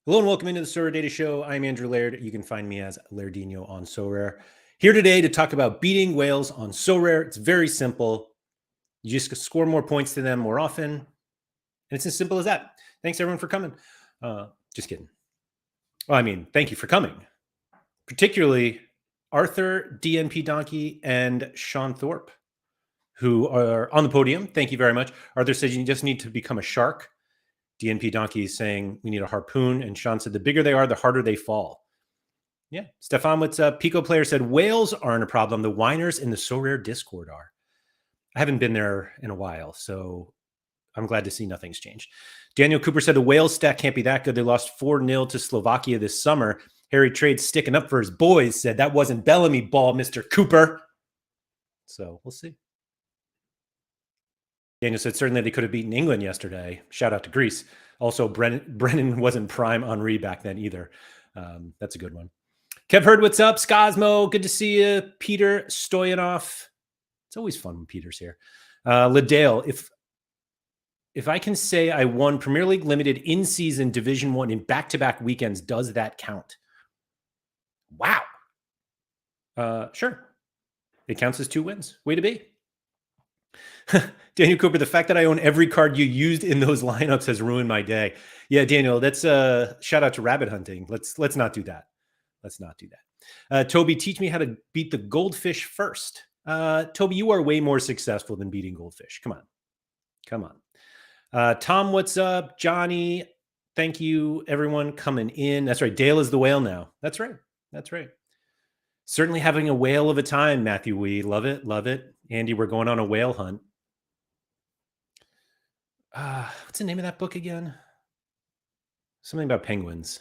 Hello and welcome into the Sorare Data Show. I'm Andrew Laird. You can find me as Lairdinho on Sorare. Here today to talk about beating whales on Sorare. It's very simple. You just score more points to them more often. And it's as simple as that. Thanks everyone for coming. Just kidding. Well, I mean, thank you for coming. Particularly Arthur, DNP Donkey, and Sean Thorpe, who are on the podium. Thank you very much. Arthur says you just need to become a shark. DNP Donkey is saying we need a harpoon. And Sean said the bigger they are, the harder they fall. Yeah. Stefan, what's up? Pico Player said whales aren't a problem. The whiners in the Sorare Discord are. I haven't been there in a while, so I'm glad to see nothing's changed. Daniel Cooper said the whales stat can't be that good. They lost 4-0 to Slovakia this summer. Harry Trade sticking up for his boys said that wasn't Bellamy ball, Mr. Cooper. So we'll see. Daniel said certainly they could have beaten England yesterday. Shout out to Greece. Also, Brennan wasn't prime Henri back then either. That's a good one. Kev Heard, what's up? Skosmo, good to see you. Peter Stoyanov. It's always fun when Peter's here. Liddale, if I can say I won Premier League Limited in-season Division 1 in back-to-back weekends, does that count? Wow. Sure. It counts as 2 wins. Way to be. Daniel Cooper, the fact that I own every card you used in those lineups has ruined my day. Yeah, Daniel, that's a shout out to rabbit hunting. Let's not do that. Let's not do that. Toby, teach me how to beat the goldfish first. Toby, you are way more successful than beating goldfish. Come on. Come on. Tom, what's up? Johnny, thank you, everyone coming in. That's right. Dale is the whale now. That's right. That's right. Certainly having a whale of a time, Matthew. We love it. Love it. Andy, we're going on a whale hunt. What's the name of that book again? Something about penguins.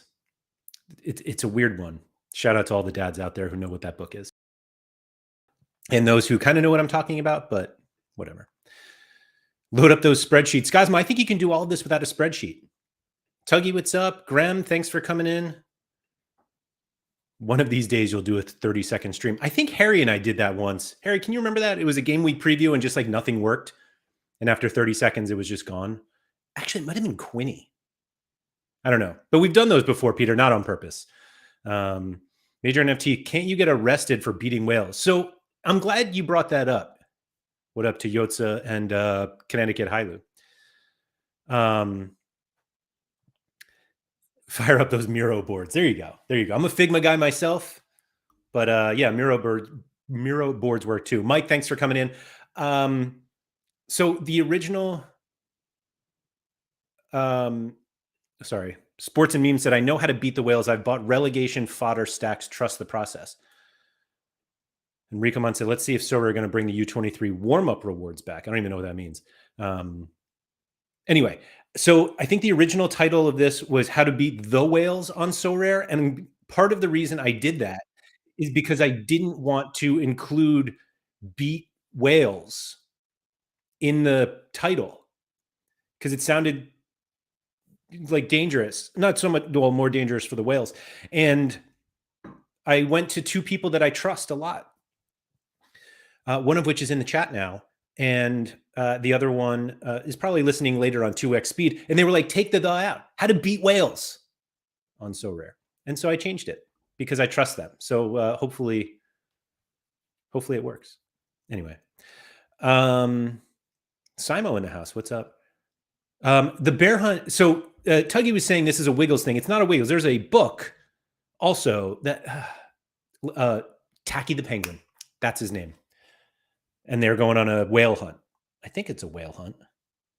It's a weird one. Shout out to all the dads out there who know what that book is. And those who kind of know what I'm talking about, but whatever. Load up those spreadsheets. Guys, I think you can do all of this without a spreadsheet. Tuggy, what's up? Graham, thanks for coming in. One of these days, you'll do a 30-second stream. I think Harry and I did that once. Harry, can you remember that? It was a game week preview and just like nothing worked. And after 30 seconds, it was just gone. Actually, it might have been Quinny. I don't know. But we've done those before, Peter, not on purpose. Major NFT, can't you get arrested for beating whales? So I'm glad you brought that up. What up to Yotza and Connecticut Hailu? Fire up those Miro boards. There you go. There you go. I'm a Figma guy myself. But yeah, Miro boards work too. Mike, thanks for coming in. So the original, sorry, Sports and Memes said, I know how to beat the whales. I've bought relegation fodder stacks. Trust the process. And Rikomon said, let's see if Sorare are going to bring the U23 warm-up rewards back. I don't even know what that means. Anyway, so I think the original title of this was How to Beat the Whales on Sorare. And part of the reason I did that is because I didn't want to include beat whales in the title because it sounded like dangerous, not so much, well, more dangerous for the whales. And I went to 2 people that I trust a lot. One of which is in the chat now. And the other one is probably listening later on 2x speed. And they were like, take the out. How to beat whales on Sorare. And so I changed it because I trust them. So hopefully it works. Anyway. Simo in the house. What's up? The bear hunt. So Tuggy was saying this is a Wiggles thing. It's not a Wiggles. There's a book also that Tacky the Penguin. That's his name. And they're going on a whale hunt. I think it's a whale hunt.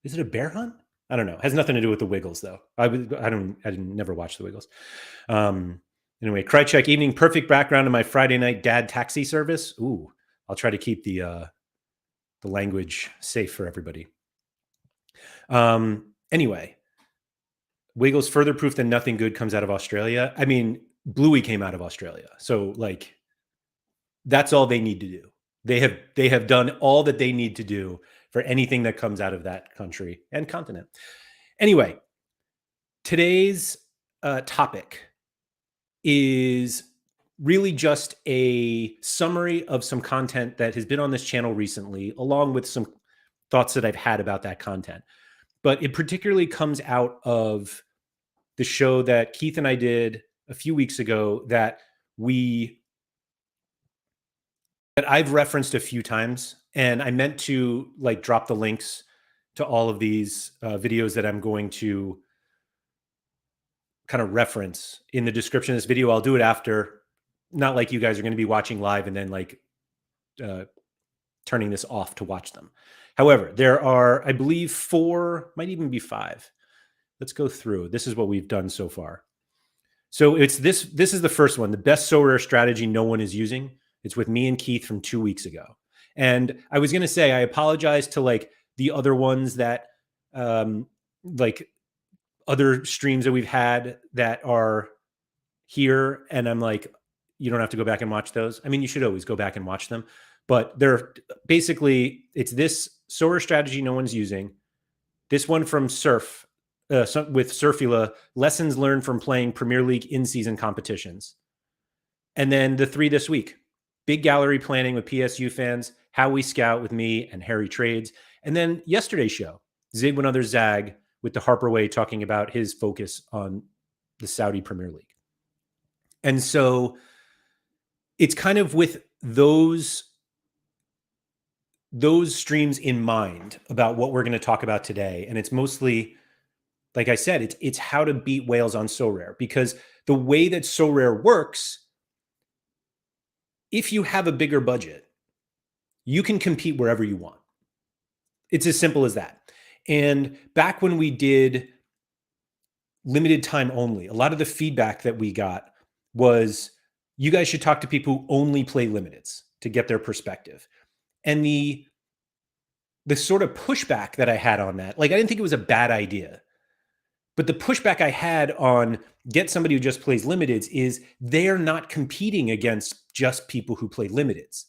Is it a bear hunt? I don't know. It has nothing to do with the Wiggles though. I didn't never watch the Wiggles. Anyway, Krychek evening, perfect background to my Friday night dad taxi service. Ooh, I'll try to keep the language safe for everybody. Anyway, Wiggles further proof that nothing good comes out of Australia. I mean, Bluey came out of Australia. So like, that's all they need to do. They have done all that they need to do for anything that comes out of that country and continent. Anyway, today's topic is really just a summary of some content that has been on this channel recently, along with some thoughts that I've had about that content. But it particularly comes out of the show that Keith and I did a few weeks ago that I've referenced a few times, and I meant to like drop the links to all of these videos that I'm going to kind of reference in the description of this video. I'll do it after, not like you guys are going to be watching live and then like turning this off to watch them. However, there are, I believe, 4, might even be 5. Let's go through. This is what we've done so far. So it's this is the first one, the best Sorare strategy no one is using. It's with me and Keith from 2 weeks ago. And I was going to say, I apologize to like the other ones that like other streams that we've had that are here. And I'm like, you don't have to go back and watch those. I mean, you should always go back and watch them, but they're basically, it's this Sorare strategy no one's using. This one from Surf, with Surfula, lessons learned from playing Premier League in-season competitions. And then the 3 this week, big gallery planning with PSU fans, how we scout with me and Harry Trades. And then yesterday's show, Zig When Others Zag, with the Harper Way talking about his focus on the Saudi Premier League. And so it's kind of with those streams in mind about what we're going to talk about today. And it's mostly, like I said, it's how to beat whales on Sorare, because the way that Sorare works, if you have a bigger budget, you can compete wherever you want. It's as simple as that. And back when we did limited time only, a lot of the feedback that we got was, you guys should talk to people who only play limiteds to get their perspective. And the sort of pushback that I had on that, like, I didn't think it was a bad idea, but the pushback I had on get somebody who just plays limiteds is they're not competing against just people who play limiteds.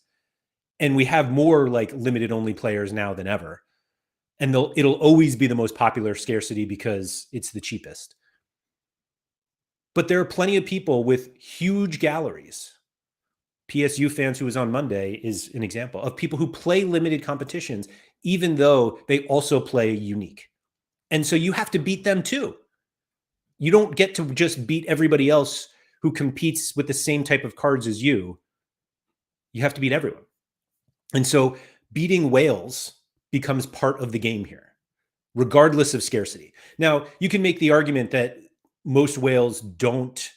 And we have more like limited only players now than ever. And it'll always be the most popular scarcity because it's the cheapest. But there are plenty of people with huge galleries. PSU fans, who was on Monday, is an example of people who play limited competitions, even though they also play unique. And so you have to beat them too. You don't get to just beat everybody else who competes with the same type of cards as you. You have to beat everyone. And so beating whales becomes part of the game here, regardless of scarcity. Now, you can make the argument that most whales don't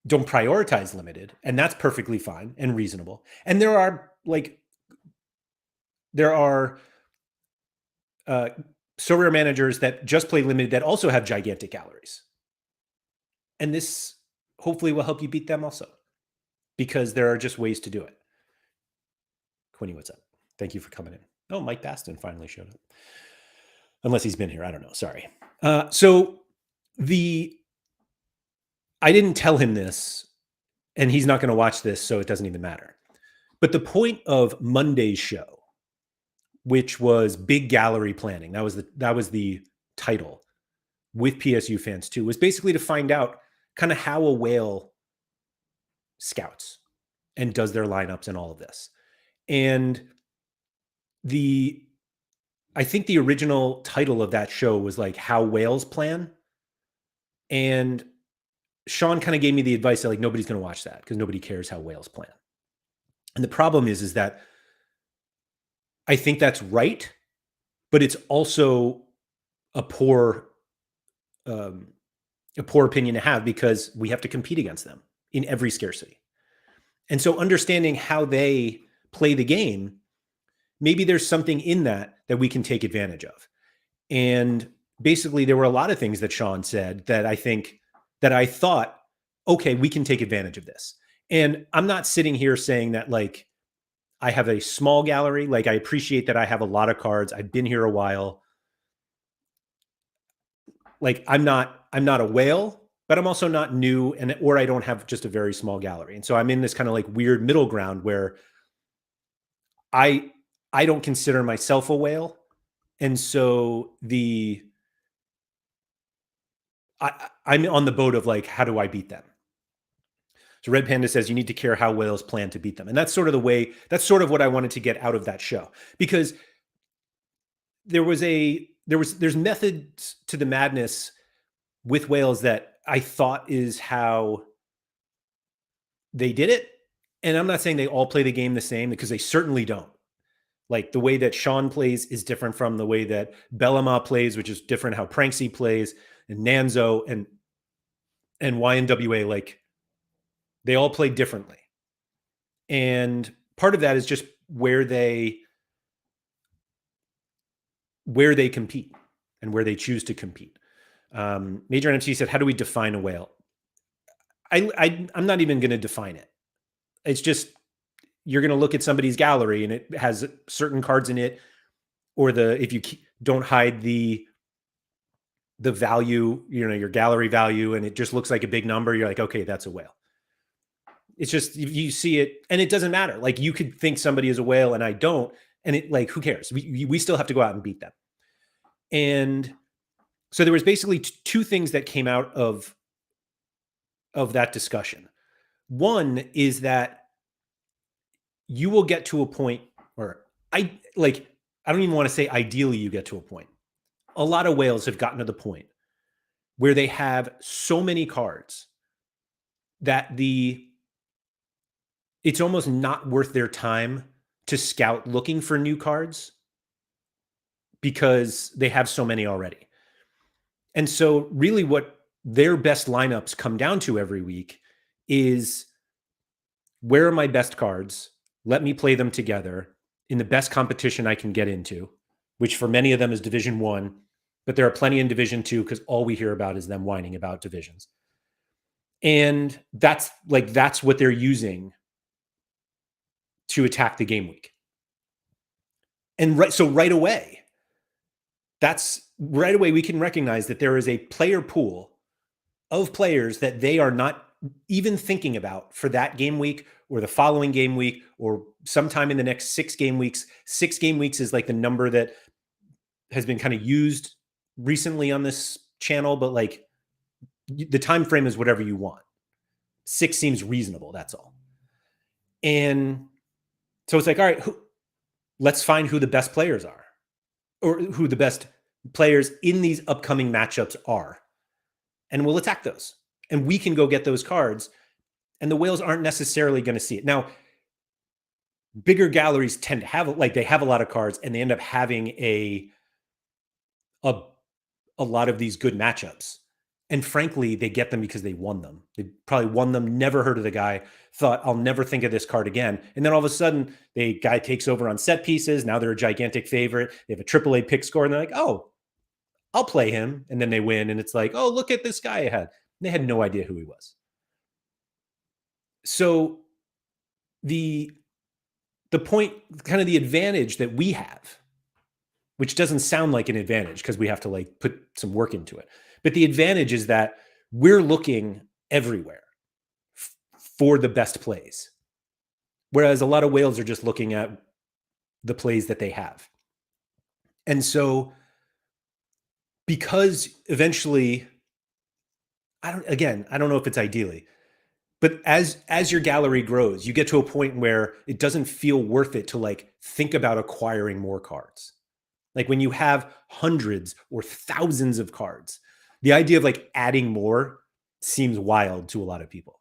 prioritize limited, and that's perfectly fine and reasonable. And there are Sorare managers that just play limited that also have gigantic galleries. And this hopefully will help you beat them also, because there are just ways to do it. Quinny, what's up? Thank you for coming in. Oh, Mike Baston finally showed up. Unless he's been here. I don't know. Sorry. So I didn't tell him this, and he's not going to watch this, so it doesn't even matter. But the point of Monday's show, which was big gallery planning, that was the title, with PSU fans too, was basically to find out kind of how a whale scouts and does their lineups and all of this. And I think the original title of that show was like How Whales Plan. And Sean kind of gave me the advice that like nobody's going to watch that because nobody cares how whales plan. And the problem is that I think that's right, but it's also a poor opinion to have, because we have to compete against them in every scarcity. And so understanding how they play the game, maybe there's something in that we can take advantage of. And basically there were a lot of things that Sean said that I thought, okay, we can take advantage of this. And I'm not sitting here saying that like I have a small gallery. Like, I appreciate that I have a lot of cards. I've been here a while. Like, I'm not a whale, but I'm also not new, or I don't have just a very small gallery. And so I'm in this kind of like weird middle ground where I don't consider myself a whale. And so I'm on the boat of like, how do I beat them? So Red Panda says you need to care how whales plan to beat them. And that's sort of what I wanted to get out of that show, because there's methods to the madness with whales that I thought is how they did it. And I'm not saying they all play the game the same, because they certainly don't. Like, the way that Sean plays is different from the way that Bellama plays, which is different how Pranksy plays, and Nanzo and YNWA. Like, they all play differently. And part of that is just where they compete and where they choose to compete. Major NMC said, how do we define a whale? I'm not even going to define it. It's just, you're going to look at somebody's gallery and it has certain cards in it, or if you don't hide the value, your gallery value, and it just looks like a big number, you're like, okay, that's a whale. It's just, you see it and it doesn't matter. Like, you could think somebody is a whale and I don't, and it, like, who cares? We still have to go out and beat them. And so there was basically two things that came out of that discussion. One is that you will get to a point, or I don't even want to say ideally you get to a point. A lot of whales have gotten to the point where they have so many cards that it's almost not worth their time to scout looking for new cards, because they have so many already. And so really what their best lineups come down to every week is, where are my best cards? Let me play them together in the best competition I can get into, which for many of them is Division 1, but there are plenty in Division 2, because all we hear about is them whining about divisions. And that's what they're using to attack the game week. And right away we can recognize that there is a player pool of players that they are not even thinking about for that game week or the following game week or sometime in the next 6 game weeks. 6 game weeks is like the number that has been kind of used recently on this channel, but like, the time frame is whatever you want. 6 seems reasonable, that's all. And so it's like, all right, let's find who the best players are, or who the best players in these upcoming matchups are, and we'll attack those. And we can go get those cards, and the whales aren't necessarily going to see it. Now, bigger galleries tend to have, they have a lot of cards, and they end up having a lot of these good matchups. And frankly, they get them because they won them. They probably won them, never heard of the guy, thought, I'll never think of this card again. And then all of a sudden, the guy takes over on set pieces. Now they're a gigantic favorite. They have a AAA pick score, and they're like, oh, I'll play him. And then they win. And it's like, oh, look at this guy I had. And they had no idea who he was. So the point, kind of the advantage that we have, which doesn't sound like an advantage because we have to put some work into it, but the advantage is that we're looking everywhere for the best plays. Whereas a lot of whales are just looking at the plays that they have. And so, because eventually, I don't know if it's ideally, but as your gallery grows, you get to a point where it doesn't feel worth it to think about acquiring more cards. Like, when you have hundreds or thousands of cards, the idea of adding more seems wild to a lot of people.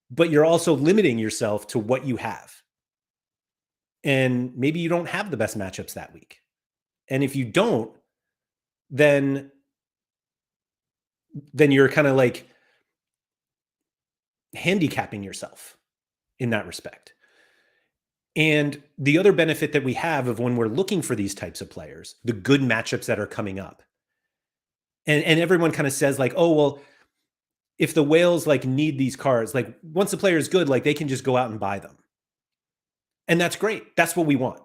But you're also limiting yourself to what you have. And maybe you don't have the best matchups that week. And if you don't, then you're kind of handicapping yourself in that respect. And the other benefit that we have of when we're looking for these types of players, the good matchups that are coming up, and everyone kind of says oh, well, if the whales need these cards, once the player is good, they can just go out and buy them. And that's great. That's what we want.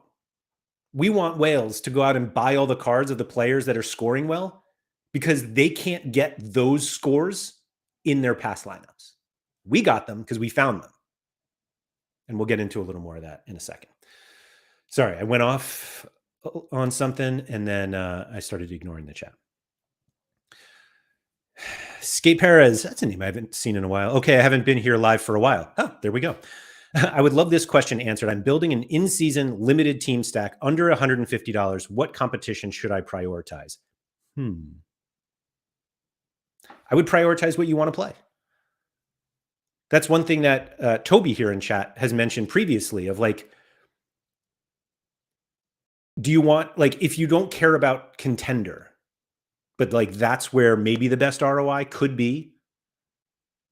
We want whales to go out and buy all the cards of the players that are scoring well, because they can't get those scores in their past lineups. We got them because we found them. And we'll get into a little more of that in a second. Sorry, I went off on something and then I started ignoring the chat. Skate Perez, that's a name I haven't seen in a while. Okay, I haven't been here live for a while. Oh, there we go. I would love this question answered. I'm building an in-season limited team stack under $150. What competition should I prioritize? I would prioritize what you want to play. That's one thing that Toby here in chat has mentioned previously of like, do you want, like, if you don't care about contender, but like that's where maybe the best ROI could be,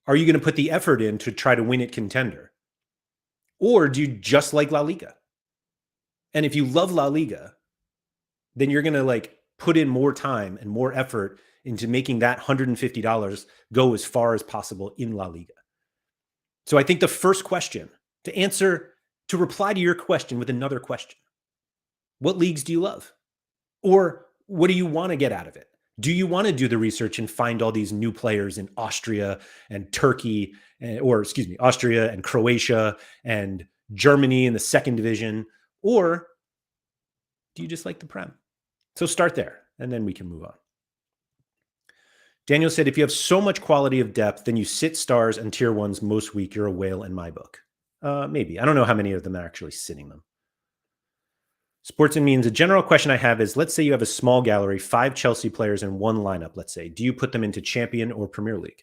are you going to put the effort in to try to win at contender? Or do you just like La Liga? And if you love La Liga, then you're going to like put in more time and more effort into making that $150 go as far as possible in La Liga. So I think the first question to reply to your question with another question, what leagues do you love? Or what do you want to get out of it? Do you want to do the research and find all these new players in Austria and Turkey, Austria and Croatia and Germany in the second division? Or do you just like the Prem? So start there, and then we can move on. Daniel said, if you have so much quality of depth, then you sit stars and tier ones most week. You're a whale in my book. Maybe. I don't know how many of them are actually sitting them. Sports and Means, a general question I have is, let's say you have a small gallery, 5 Chelsea players in one lineup, let's say. Do you put them into Champion or Premier League?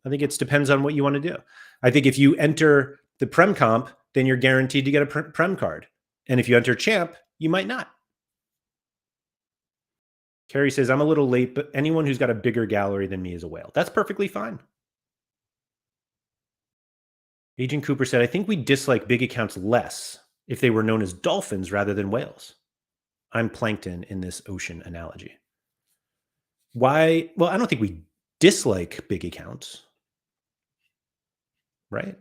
I think it depends on what you want to do. I think if you enter the Prem comp, then you're guaranteed to get a Prem card. And if you enter Champ, you might not. Carrie says, I'm a little late, but anyone who's got a bigger gallery than me is a whale. That's perfectly fine. Agent Cooper said, I think we dislike big accounts less if they were known as dolphins rather than whales. I'm plankton in this ocean analogy. Why? Well, I don't think we dislike big accounts, right?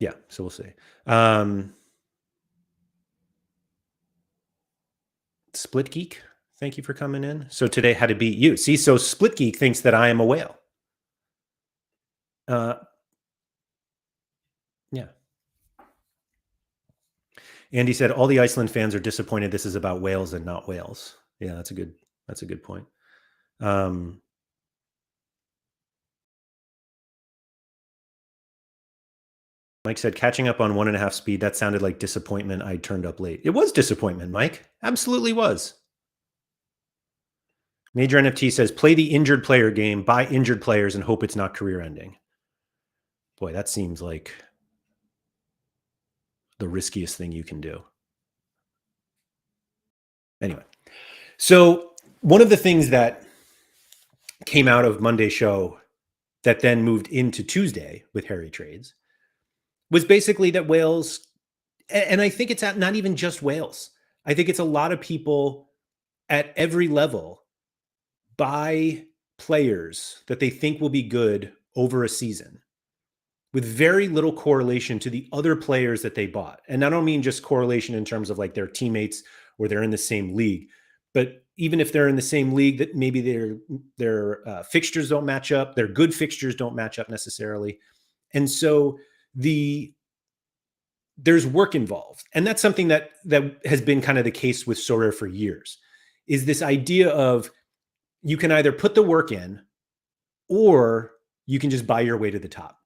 Yeah, so we'll see. Split Geek, thank you for coming in. So today, how to beat you. See, so Split Geek thinks that I am a whale. Yeah. Andy said, all the Iceland fans are disappointed this is about whales and not whales. Yeah, that's a good point. Mike said, catching up on 1.5 speed, that sounded like disappointment. I turned up late. It was disappointment, Mike. Absolutely was. Major NFT says, play the injured player game, buy injured players, and hope it's not career ending. Boy, that seems like the riskiest thing you can do. Anyway, so one of the things that came out of Monday's show that then moved into Tuesday with Harry Trades was basically that whales, and I think it's not even just whales. I think it's a lot of people at every level buy players that they think will be good over a season with very little correlation to the other players that they bought. And I don't mean just correlation in terms of like their teammates or they're in the same league, but even if they're in the same league, that maybe their fixtures don't match up, their good fixtures don't match up necessarily. And so there's work involved. And that's something that has been kind of the case with Sorare for years, is this idea of you can either put the work in or you can just buy your way to the top.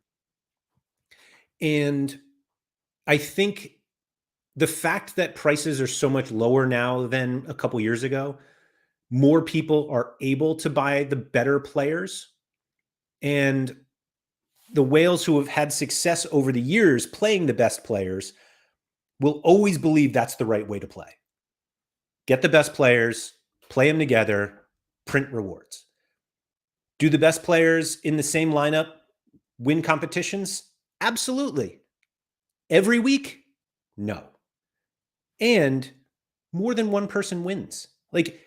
And I think the fact that prices are so much lower now than a couple years ago, more people are able to buy the better players. And the whales who have had success over the years playing the best players will always believe that's the right way to play. Get the best players, play them together, print rewards. Do the best players in the same lineup win competitions? Absolutely. Every week? No. And more than one person wins. Like,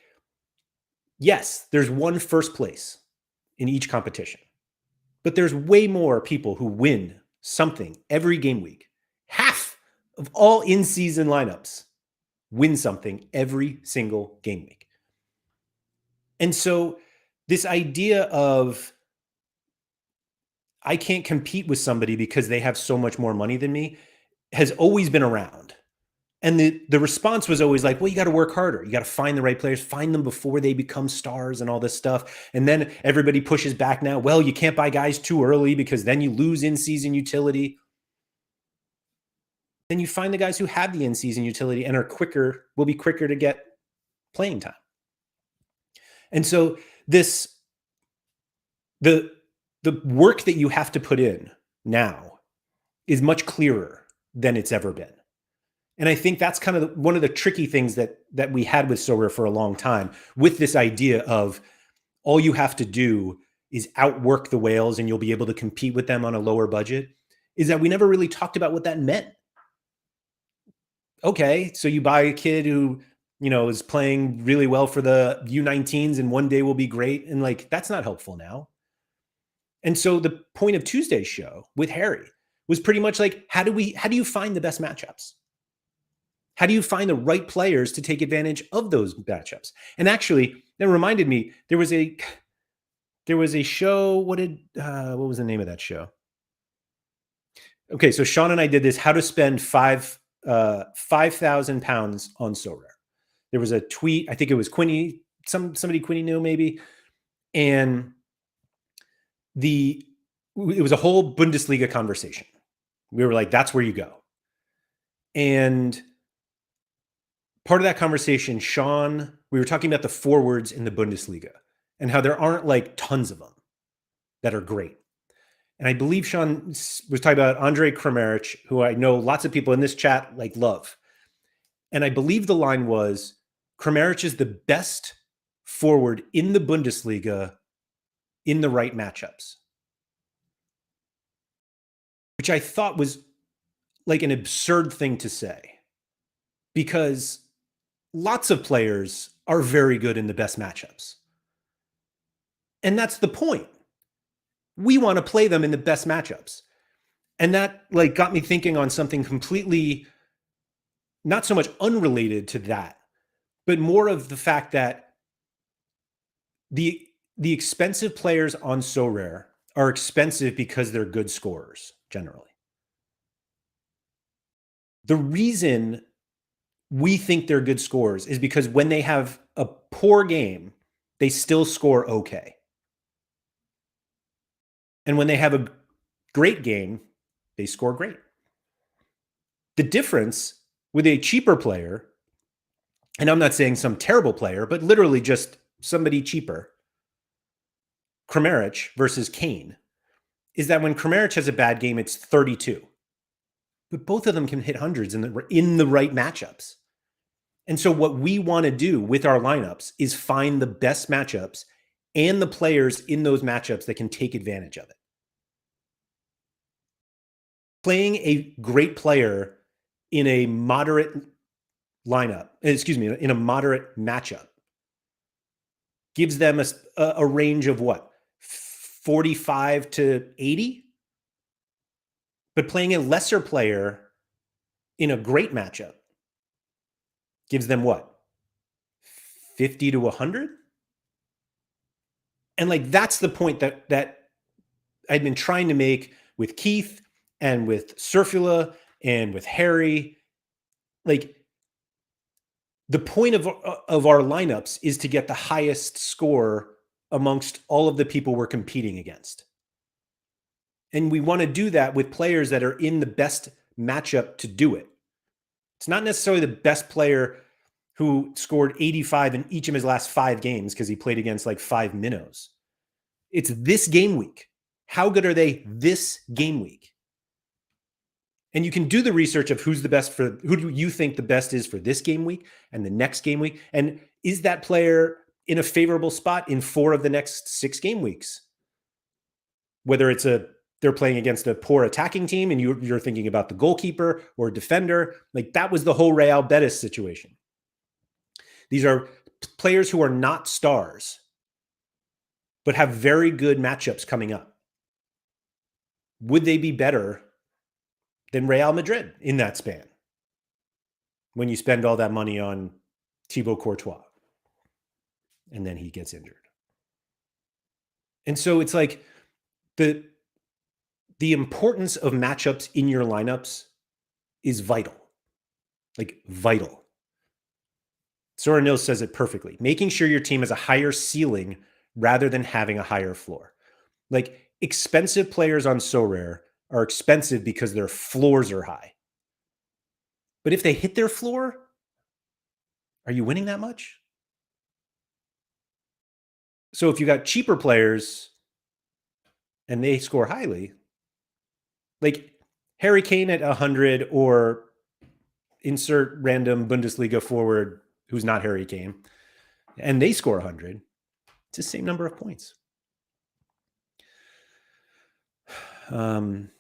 yes, there's one first place in each competition, but there's way more people who win something every game week. Half of all in-season lineups win something every single game week. And so this idea of I can't compete with somebody because they have so much more money than me has always been around. And the response was always like, well, you got to work harder. You got to find the right players, find them before they become stars and all this stuff. And then everybody pushes back now. Well, you can't buy guys too early because then you lose in-season utility. Then you find the guys who have the in-season utility and are quicker, will be quicker to get playing time. And so this the work that you have to put in now is much clearer than it's ever been. And I think that's kind of one of the tricky things that we had with Sorare for a long time, with this idea of all you have to do is outwork the whales and you'll be able to compete with them on a lower budget, is that we never really talked about what that meant. Okay, so you buy a kid who, is playing really well for the U19s and one day will be great. And like, that's not helpful now. And so the point of Tuesday's show with Harry was pretty much like, how do you find the best matchups? How do you find the right players to take advantage of those matchups? And actually, that reminded me, there was a show. What was the name of that show? Okay, so Sean and I did this: how to spend 5,000 pounds on Sorare. There was a tweet. I think it was Quinny. Somebody Quinny knew maybe, and it was a whole Bundesliga conversation. We were like, "That's where you go," and part of that conversation, Sean, we were talking about the forwards in the Bundesliga and how there aren't like tons of them that are great. And I believe Sean was talking about Andre Kramaric, who I know lots of people in this chat like love. And I believe the line was, Kramaric is the best forward in the Bundesliga in the right matchups, which I thought was like an absurd thing to say, because lots of players are very good in the best matchups. And that's the point. We want to play them in the best matchups. And that like got me thinking on something completely not so much unrelated to that, but more of the fact that the expensive players on Sorare are expensive because they're good scorers generally. The reason we think they're good scorers is because when they have a poor game, they still score okay. And when they have a great game, they score great. The difference with a cheaper player, and I'm not saying some terrible player, but literally just somebody cheaper, Kramaric versus Kane, is that when Kramaric has a bad game, it's 32. But both of them can hit hundreds in the right matchups. And so what we want to do with our lineups is find the best matchups and the players in those matchups that can take advantage of it. Playing a great player in a moderate lineup, in a moderate matchup, gives them a range of what? 45 to 80? But playing a lesser player in a great matchup gives them what? 50 to 100? And like, that's the point that I'd been trying to make with Keith and with Surfula and with Harry. Like, the point of our lineups is to get the highest score amongst all of the people we're competing against. And we want to do that with players that are in the best matchup to do it. It's not necessarily the best player who scored 85 in each of his last 5 games because he played against like 5 minnows. It's this game week. How good are they this game week? And you can do the research of who do you think the best is for this game week and the next game week? And is that player in a favorable spot in 4 of the next 6 game weeks? Whether they're playing against a poor attacking team and you're thinking about the goalkeeper or defender, like that was the whole Real Betis situation. These are players who are not stars, but have very good matchups coming up. Would they be better than Real Madrid in that span when you spend all that money on Thibaut Courtois and then he gets injured? And so it's like the importance of matchups in your lineups is vital. Like vital. Sorare Nils says it perfectly. Making sure your team has a higher ceiling rather than having a higher floor. Like, expensive players on Sorare are expensive because their floors are high. But if they hit their floor, are you winning that much? So if you got cheaper players and they score highly, like Harry Kane at 100 or insert random Bundesliga forward who's not Harry Kane, and they score 100, it's the same number of points. Agent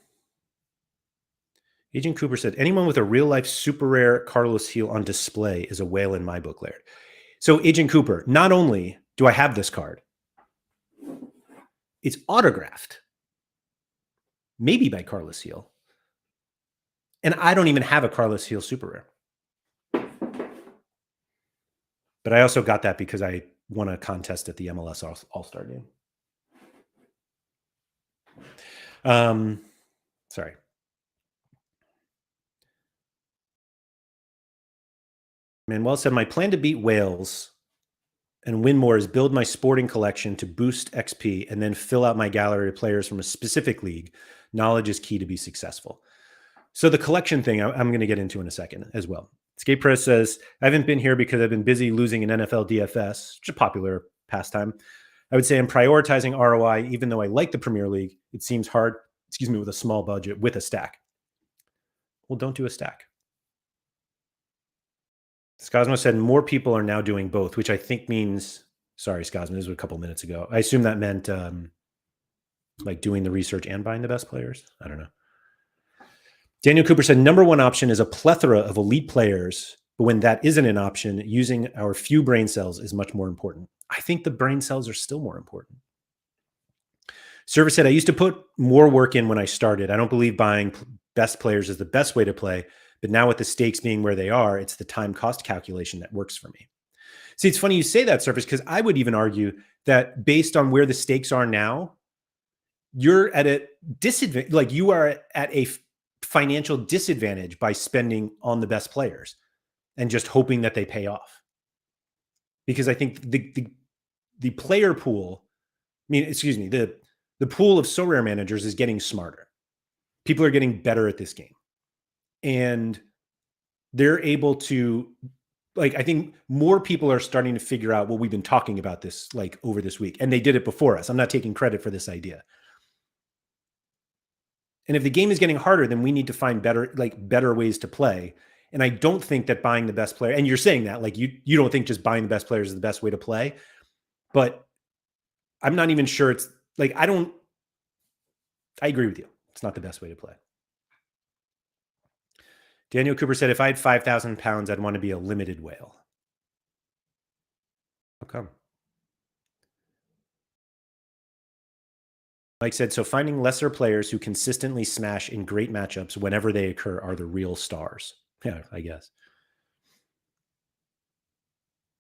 Cooper said, anyone with a real life super rare Carlos heel on display is a whale in my book, Laird. So Agent Cooper, not only do I have this card, it's autographed, maybe by Carlos Heel. And I don't even have a Carlos Heel super rare. But I also got that because I won a contest at the MLS All-Star game. Sorry. Manuel said, my plan to beat Wales and win more is build my sporting collection to boost XP and then fill out my gallery of players from a specific league. Knowledge is key to be successful. So the collection thing I'm going to get into in a second as well. Escape Press says, I haven't been here because I've been busy losing an NFL DFS, which is a popular pastime. I would say I'm prioritizing ROI, even though I like the Premier League. It seems hard, with a small budget with a stack. Well, don't do a stack. Scosmo said more people are now doing both, which I think means, sorry, Scosmo, this was a couple minutes ago. I assume that meant like doing the research and buying the best players. I don't know. Daniel Cooper said, number one option is a plethora of elite players, but when that isn't an option, using our few brain cells is much more important. I think the brain cells are still more important. Service said, I used to put more work in when I started. I don't believe buying best players is the best way to play, but now with the stakes being where they are, it's the time cost calculation that works for me. See, it's funny you say that, Service, because I would even argue that based on where the stakes are now, you're at a disadvantage, like you are at a financial disadvantage by spending on the best players and just hoping that they pay off. Because I think the player pool, the pool of Sorare managers is getting smarter. People are getting better at this game. And they're able to, I think more people are starting to figure out what we've been talking about this, over this week. And they did it before us. I'm not taking credit for this idea. And if the game is getting harder, then we need to find better ways to play. And I don't think that buying the best player, and you're saying that, you don't think just buying the best players is the best way to play, but I'm not even sure it's I agree with you. It's not the best way to play. Daniel Cooper said, if I had 5,000 pounds, I'd want to be a limited whale. How come? Mike said, so finding lesser players who consistently smash in great matchups whenever they occur are the real stars. Yeah, I guess.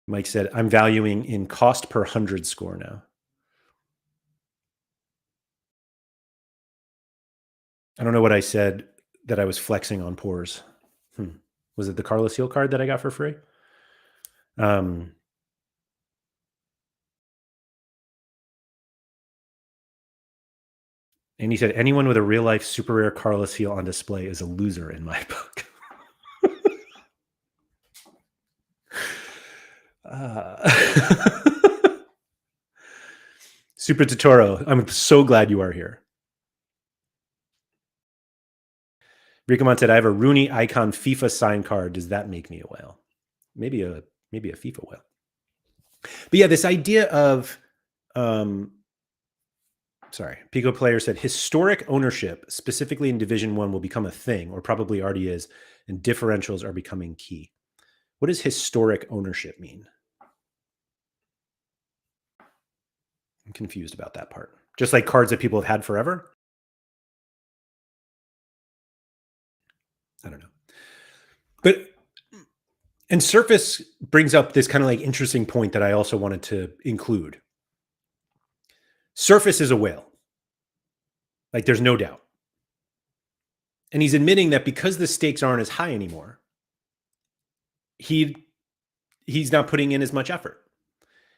Mike said, I'm valuing in cost per 100 score now. I don't know what I said that I was flexing on pores. Was it the Carlos Heel card that I got for free? And he said, anyone with a real life super rare Carlos Heel on display is a loser in my book. Super Totoro, I'm so glad you are here. Ricamon said, I have a Rooney icon FIFA sign card. Does that make me a whale? Maybe a FIFA whale. But yeah, this idea of, Pico Player said, historic ownership, specifically in Division 1, will become a thing, or probably already is, and differentials are becoming key. What does historic ownership mean? I'm confused about that part. Just like cards that people have had forever? I don't know. And Surface brings up this kind of interesting point that I also wanted to include. Surface is a whale. There's no doubt. And he's admitting that because the stakes aren't as high anymore, he's not putting in as much effort.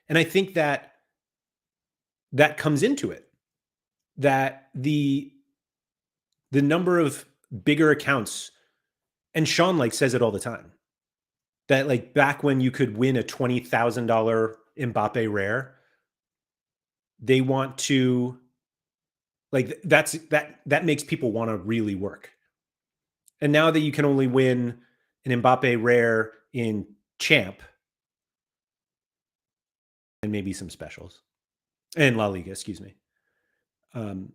And I think that comes into it, that the number of bigger accounts, and Sean says it all the time, that back when you could win a $20,000 Mbappe rare, they want to, like, that makes people want to really work. And now that you can only win an Mbappe rare in Champ and maybe some specials and La Liga, excuse me. And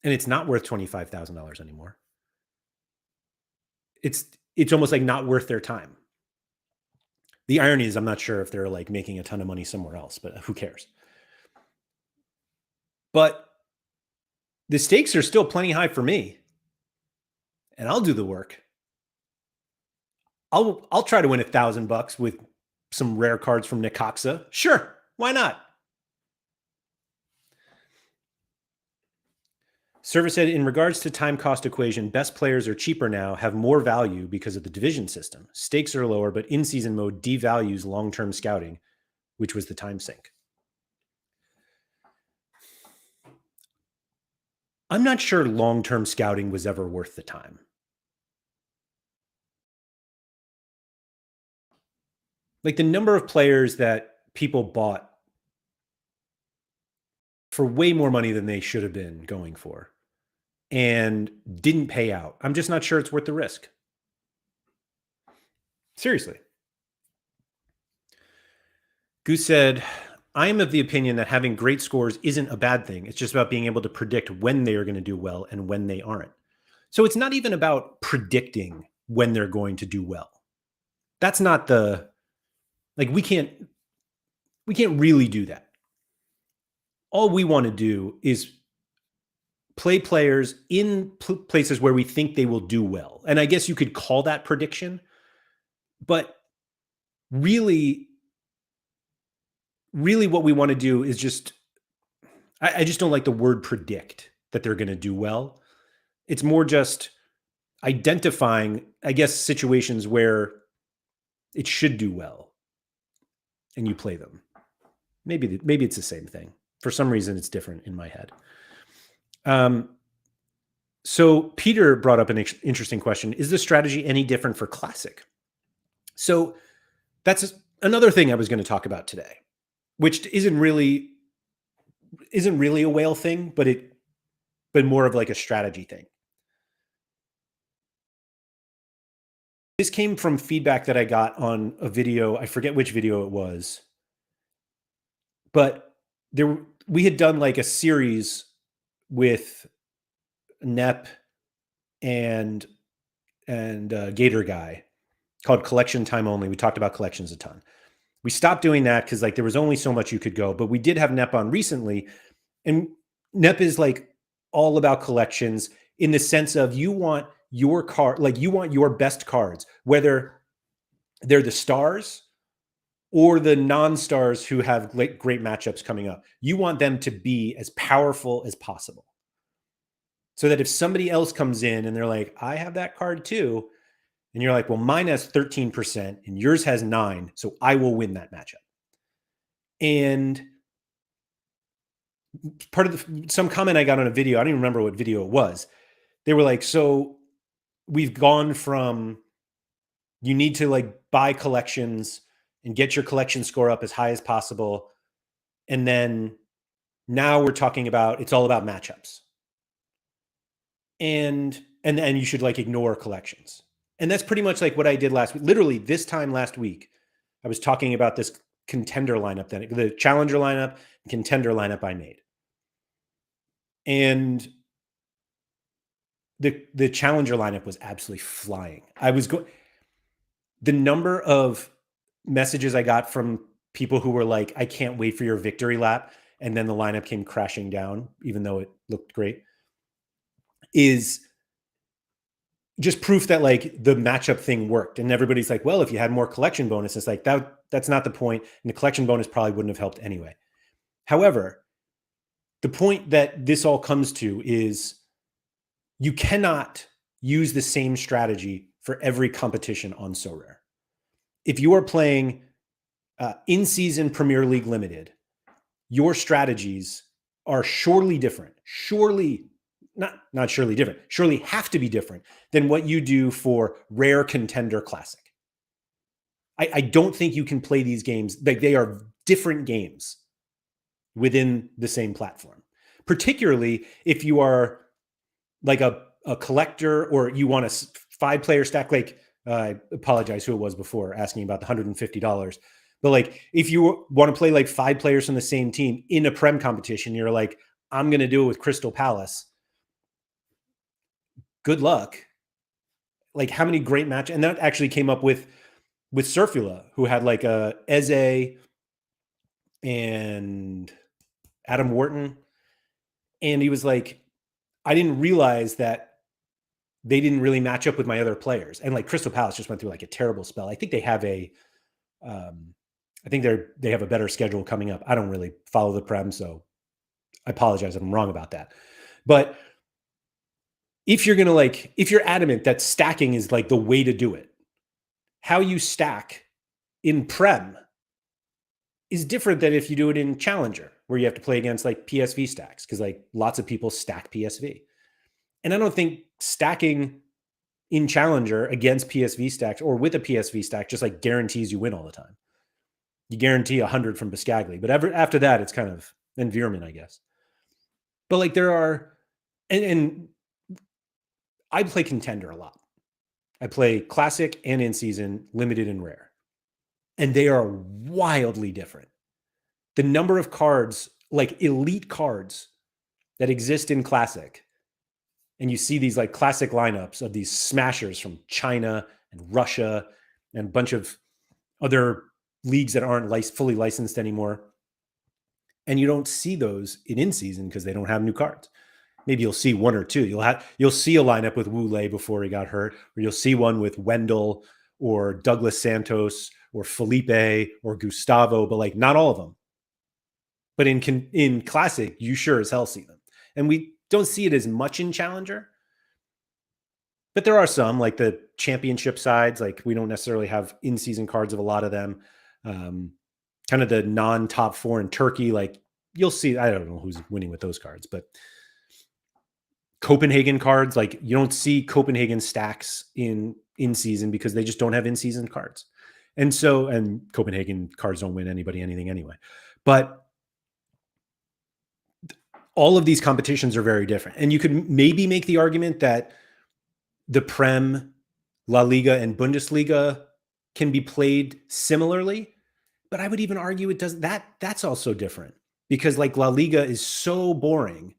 it's not worth $25,000 anymore. It's almost like not worth their time. The irony is I'm not sure if they're like making a ton of money somewhere else, but who cares? But the stakes are still plenty high for me. And I'll do the work. I'll try to win $1,000 with some rare cards from Necaxa. Sure, why not? Service said, in regards to time cost equation, best players are cheaper now, have more value because of the division system. Stakes are lower, but in-season mode devalues long-term scouting, which was the time sink. I'm not sure long-term scouting was ever worth the time. Like the number of players that people bought for way more money than they should have been going for and didn't pay out. I'm just not sure it's worth the risk. Seriously. Goose said, I am of the opinion that having great scores isn't a bad thing. It's just about being able to predict when they are going to do well and when they aren't. So it's not even about predicting when they're going to do well. That's not the, like, we can't really do that. All we want to do is play players in places where we think they will do well. And I guess you could call that prediction, but really what we want to do is just, I just don't like the word predict that they're going to do well. It's more just identifying, I guess, situations where it should do well and you play them. Maybe it's the same thing. For some reason, it's different in my head. So Peter brought up an interesting question. Is the strategy any different for Classic? So that's another thing I was going to talk about today, which isn't really a whale thing, but more of like a strategy thing. This came from feedback that I got on a video. I forget which video it was, but we had done like a series with Nep and Gator Guy called Collection Time Only. We talked about collections a ton. We stopped doing that because like there was only so much you could go, but we did have Nep on recently, and Nep is like all about collections in the sense of you want your card, like you want your best cards, whether they're the stars or the non-stars who have great matchups coming up. You want them to be as powerful as possible. So that if somebody else comes in and they're like, I have that card too, and you're like, well, mine has 13% and yours has 9%, so I will win that matchup. And part of some comment I got on a video, I don't even remember what video it was. They were like, so we've gone from you need to like buy collections and get your collection score up as high as possible. And then now we're talking about, it's all about matchups. And you should like ignore collections. And that's pretty much like what I did last week. Literally this time last week, I was talking about this contender lineup, the challenger lineup, contender lineup I made. And the challenger lineup was absolutely flying. The number of messages I got from people who were like, I can't wait for your victory lap. And then the lineup came crashing down, even though it looked great, is just proof that like the matchup thing worked. And everybody's like, well, if you had more collection bonus, it's like that's not the point. And the collection bonus probably wouldn't have helped anyway. However, the point that this all comes to is you cannot use the same strategy for every competition on Sorare. If you are playing in-season Premier League Limited, your strategies are surely different. Surely have to be different than what you do for Rare Contender Classic. I don't think you can play these games. Like they are different games. within the same platform, particularly if you are like a collector or you want a 5-player stack. Like, I apologize who it was before asking about the $150. But like, if you want to play like 5 players from the same team in a Prem competition, you're like, I'm going to do it with Crystal Palace. Good luck. Like, how many great matches? And that actually came up with Surfula, who had like a Eze and Adam Wharton. And he was like, I didn't realize that they didn't really match up with my other players. And like Crystal Palace just went through like a terrible spell. I think they have I think they have a better schedule coming up. I don't really follow the Prem, so I apologize if I'm wrong about that. But if you're adamant that stacking is like the way to do it, how you stack in Prem is different than if you do it in Challenger, where you have to play against like PSV stacks, because like lots of people stack PSV. And I don't think stacking in Challenger against PSV stacks or with a PSV stack just like guarantees you win all the time. You guarantee 100 from Biscagli, but after that, it's kind of environment, I guess. But like there are, and I play Contender a lot. I play Classic and in season, limited and rare, and they are wildly different. The number of cards, like elite cards, that exist in Classic, and you see these like Classic lineups of these smashers from China and Russia and a bunch of other leagues that aren't fully licensed anymore. And you don't see those in season because they don't have new cards. Maybe you'll see one or two. You'll see a lineup with Wu Lei before he got hurt, or you'll see one with Wendell or Douglas Santos or Felipe or Gustavo, but like not all of them. But in Classic, you sure as hell see them. And we don't see it as much in Challenger. But there are some, like the championship sides, like we don't necessarily have in-season cards of a lot of them. Kind of the non-top 4 in Turkey, like you'll see, I don't know who's winning with those cards, but Copenhagen cards, like you don't see Copenhagen stacks in season because they just don't have in-season cards. And Copenhagen cards don't win anybody anything anyway. But all of these competitions are very different. And you could maybe make the argument that the Prem, La Liga, and Bundesliga can be played similarly. But I would even argue it doesn't. That's also different because like La Liga is so boring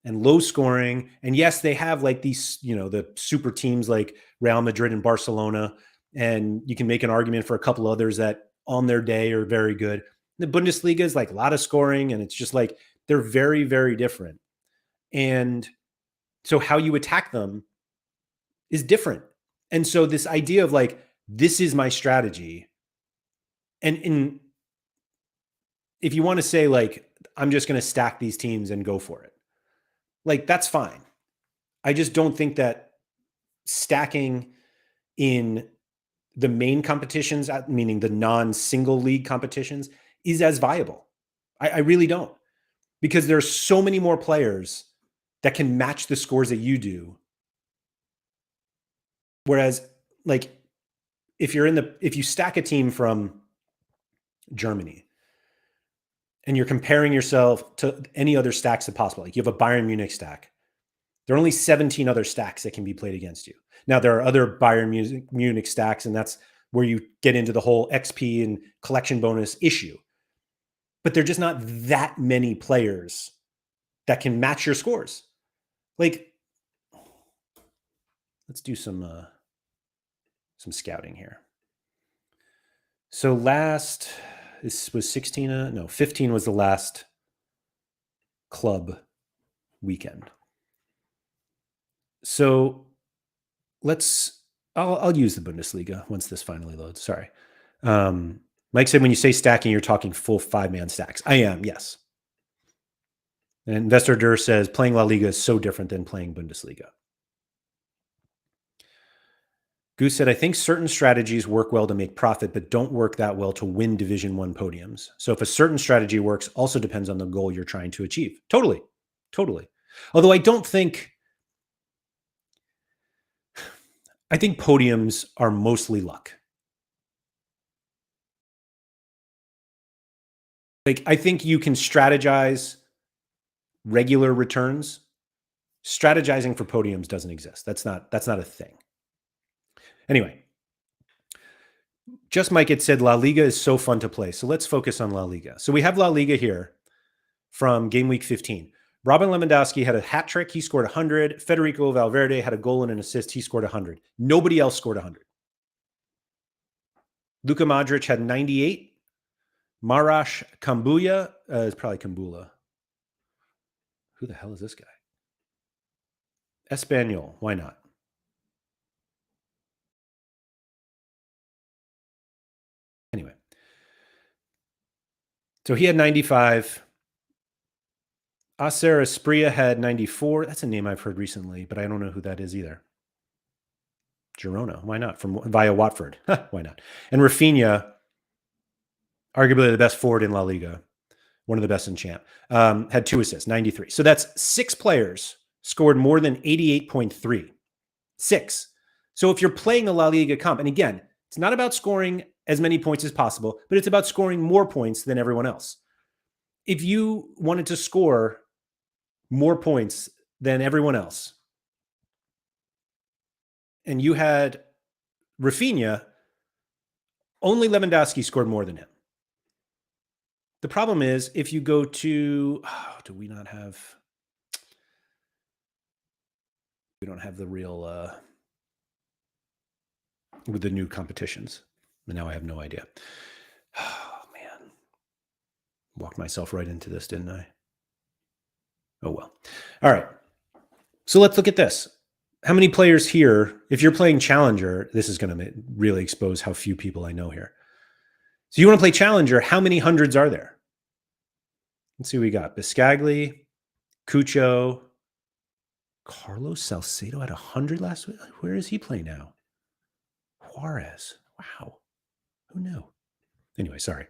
and low scoring. And yes, they have like these, the super teams like Real Madrid and Barcelona. And you can make an argument for a couple others that on their day are very good. The Bundesliga is like a lot of scoring, and it's just like they're very, very different. And so how you attack them is different. And so this idea of like, this is my strategy. And if you want to say like, I'm just going to stack these teams and go for it, like that's fine. I just don't think that stacking in the main competitions, meaning the non-single league competitions, is as viable. I really don't, because there's so many more players that can match the scores that you do. Whereas like if you stack a team from Germany and you're comparing yourself to any other stacks that possible, like you have a Bayern Munich stack, there are only 17 other stacks that can be played against you. Now there are other Bayern Munich stacks, and that's where you get into the whole XP and collection bonus issue. But there are just not that many players that can match your scores. Like, let's do some scouting here. So this was 16, 15 was the last club weekend. So I'll use the Bundesliga once this finally loads. Sorry. Mike said, when you say stacking, you're talking full 5-man stacks. I am, yes. And Investor Dur says, playing La Liga is so different than playing Bundesliga. Goose said, I think certain strategies work well to make profit, but don't work that well to win Division 1 podiums. So if a certain strategy works, also depends on the goal you're trying to achieve. Totally. Although I think podiums are mostly luck. Like, I think you can strategize regular returns. Strategizing for podiums doesn't exist. That's not a thing. Anyway, Just Mike had said La Liga is so fun to play. So let's focus on La Liga. So we have La Liga here from game week 15. Robin Lewandowski had a hat trick. He scored 100. Federico Valverde had a goal and an assist. He scored 100. Nobody else scored 100. Luka Modric had 98. Marash Kambuya is probably Kambula. Who the hell is this guy? Espanyol. Why not? Anyway. So he had 95. Acer Espria had 94. That's a name I've heard recently, but I don't know who that is either. Girona. Why not? Via Watford. Why not? And Rafinha, arguably the best forward in La Liga, one of the best in champ, had 2 assists, 93. So that's 6 players scored more than 88.3. 6. So if you're playing a La Liga comp, and again, it's not about scoring as many points as possible, but it's about scoring more points than everyone else. If you wanted to score more points than everyone else, and you had Rafinha, only Lewandowski scored more than him. The problem is if you go to, we don't have the real, with the new competitions. And now I have no idea. Oh, man. Walked myself right into this, didn't I? Oh, well. All right. So let's look at this. How many players here, if you're playing Challenger, this is going to really expose how few people I know here. So you want to play Challenger, how many hundreds are there? Let's see what we got. Biscagli, Cucho, Carlos Salcedo had 100 last week. Where is he playing now? Juarez. Wow. Who knew? Anyway, sorry.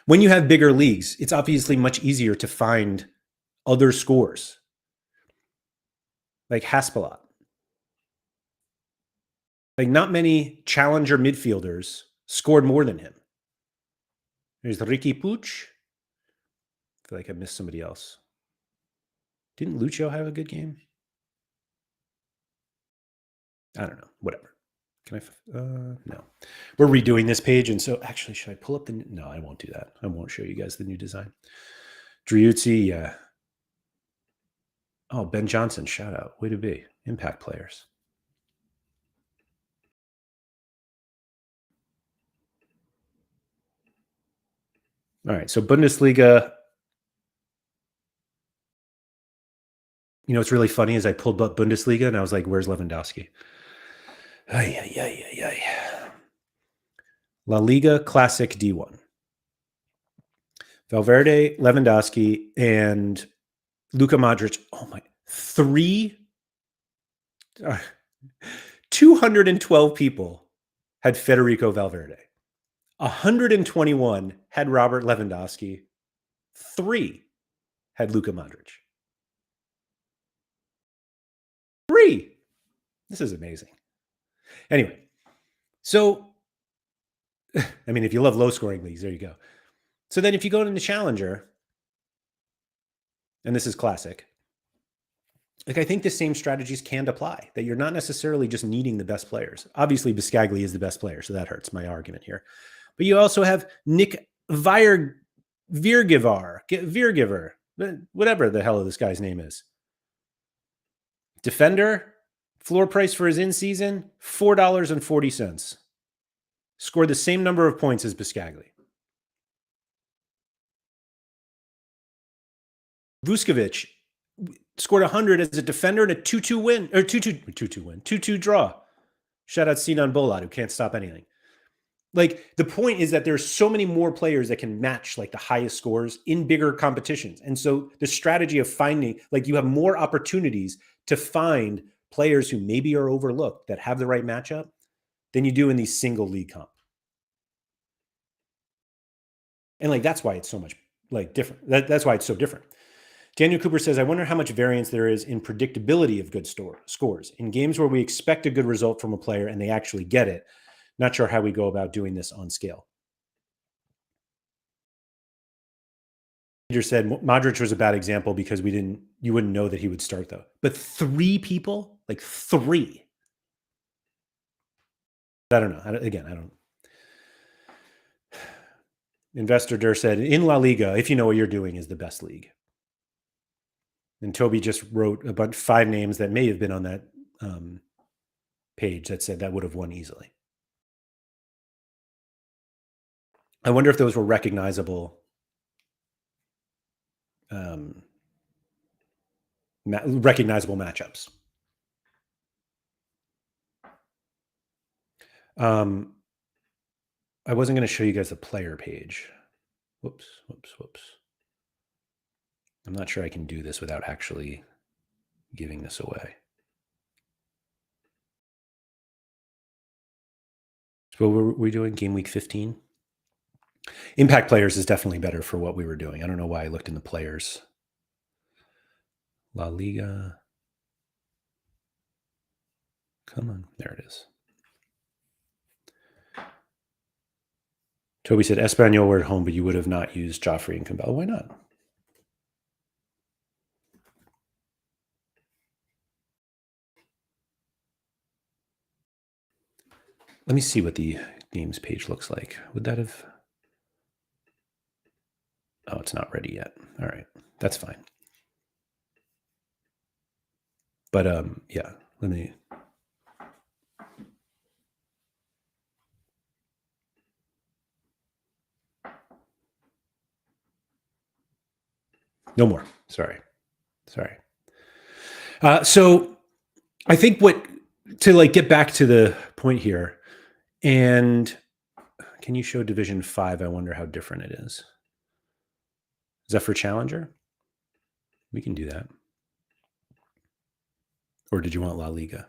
When you have bigger leagues, it's obviously much easier to find other scores. Like Haspelat. Like not many challenger midfielders scored more than him. There's Ricky Puig. I feel like I missed somebody else. Didn't Lucho have a good game? I don't know. Whatever. Can I? No. We're redoing this page, and so actually, should I pull up the? No, I won't do that. I won't show you guys the new design. Driuzzi, yeah. Oh, Ben Johnson, shout out. Way to be. Impact players. All right, so Bundesliga. You know, what's really funny is I pulled up Bundesliga, and I was like, where's Lewandowski? Ay, ay, ay, ay, ay. La Liga Classic D1. Valverde, Lewandowski, and Luka Modric. Oh my, 212 people had Federico Valverde. 121 had Robert Lewandowski. 3 had Luka Modric. 3. This is amazing. Anyway, so, I mean, if you love low scoring leagues, there you go. So then if you go into Challenger, and this is classic, like I think the same strategies can apply, that you're not necessarily just needing the best players. Obviously, Biscagli is the best player, so that hurts my argument here. But you also have Nick Viergiver, whatever the hell this guy's name is. Defender, floor price for his in-season, $4.40. Scored the same number of points as Biscagli. Vuskovic scored 100 as a defender and a 2-2 win, or 2-2 draw. Shout out Sinan Bolat, who can't stop anything. Like, the point is that there's so many more players that can match like the highest scores in bigger competitions. And so the strategy of finding, like, you have more opportunities to find players who maybe are overlooked that have the right matchup than you do in these single league comp. And like, that's why it's so much like different. That's why it's so different. Daniel Cooper says, I wonder how much variance there is in predictability of good scores in games where we expect a good result from a player and they actually get it. Not sure how we go about doing this on scale. Peter said Modric was a bad example because you wouldn't know that he would start though. But 3 people, like 3. I don't know. I don't. Investor Dur said in La Liga, if you know what you're doing, is the best league. And Toby just wrote 5 names that may have been on that page that said that would have won easily. I wonder if those were recognizable matchups. I wasn't going to show you guys the player page. Whoops. I'm not sure I can do this without actually giving this away. So what were we doing? Game week 15? Impact players is definitely better for what we were doing. I don't know why I looked in the players. La Liga. Come on. There it is. Toby said Espanyol were at home, but you would have not used Joffrey and Campbell. Why not? Let me see what the games page looks like. Would that have... Oh, it's not ready yet. All right. That's fine. But yeah, let me... No more. Sorry. So I think to get back to the point here, and can you show Division 5? I wonder how different it is. Is that for Challenger? We can do that. Or did you want La Liga?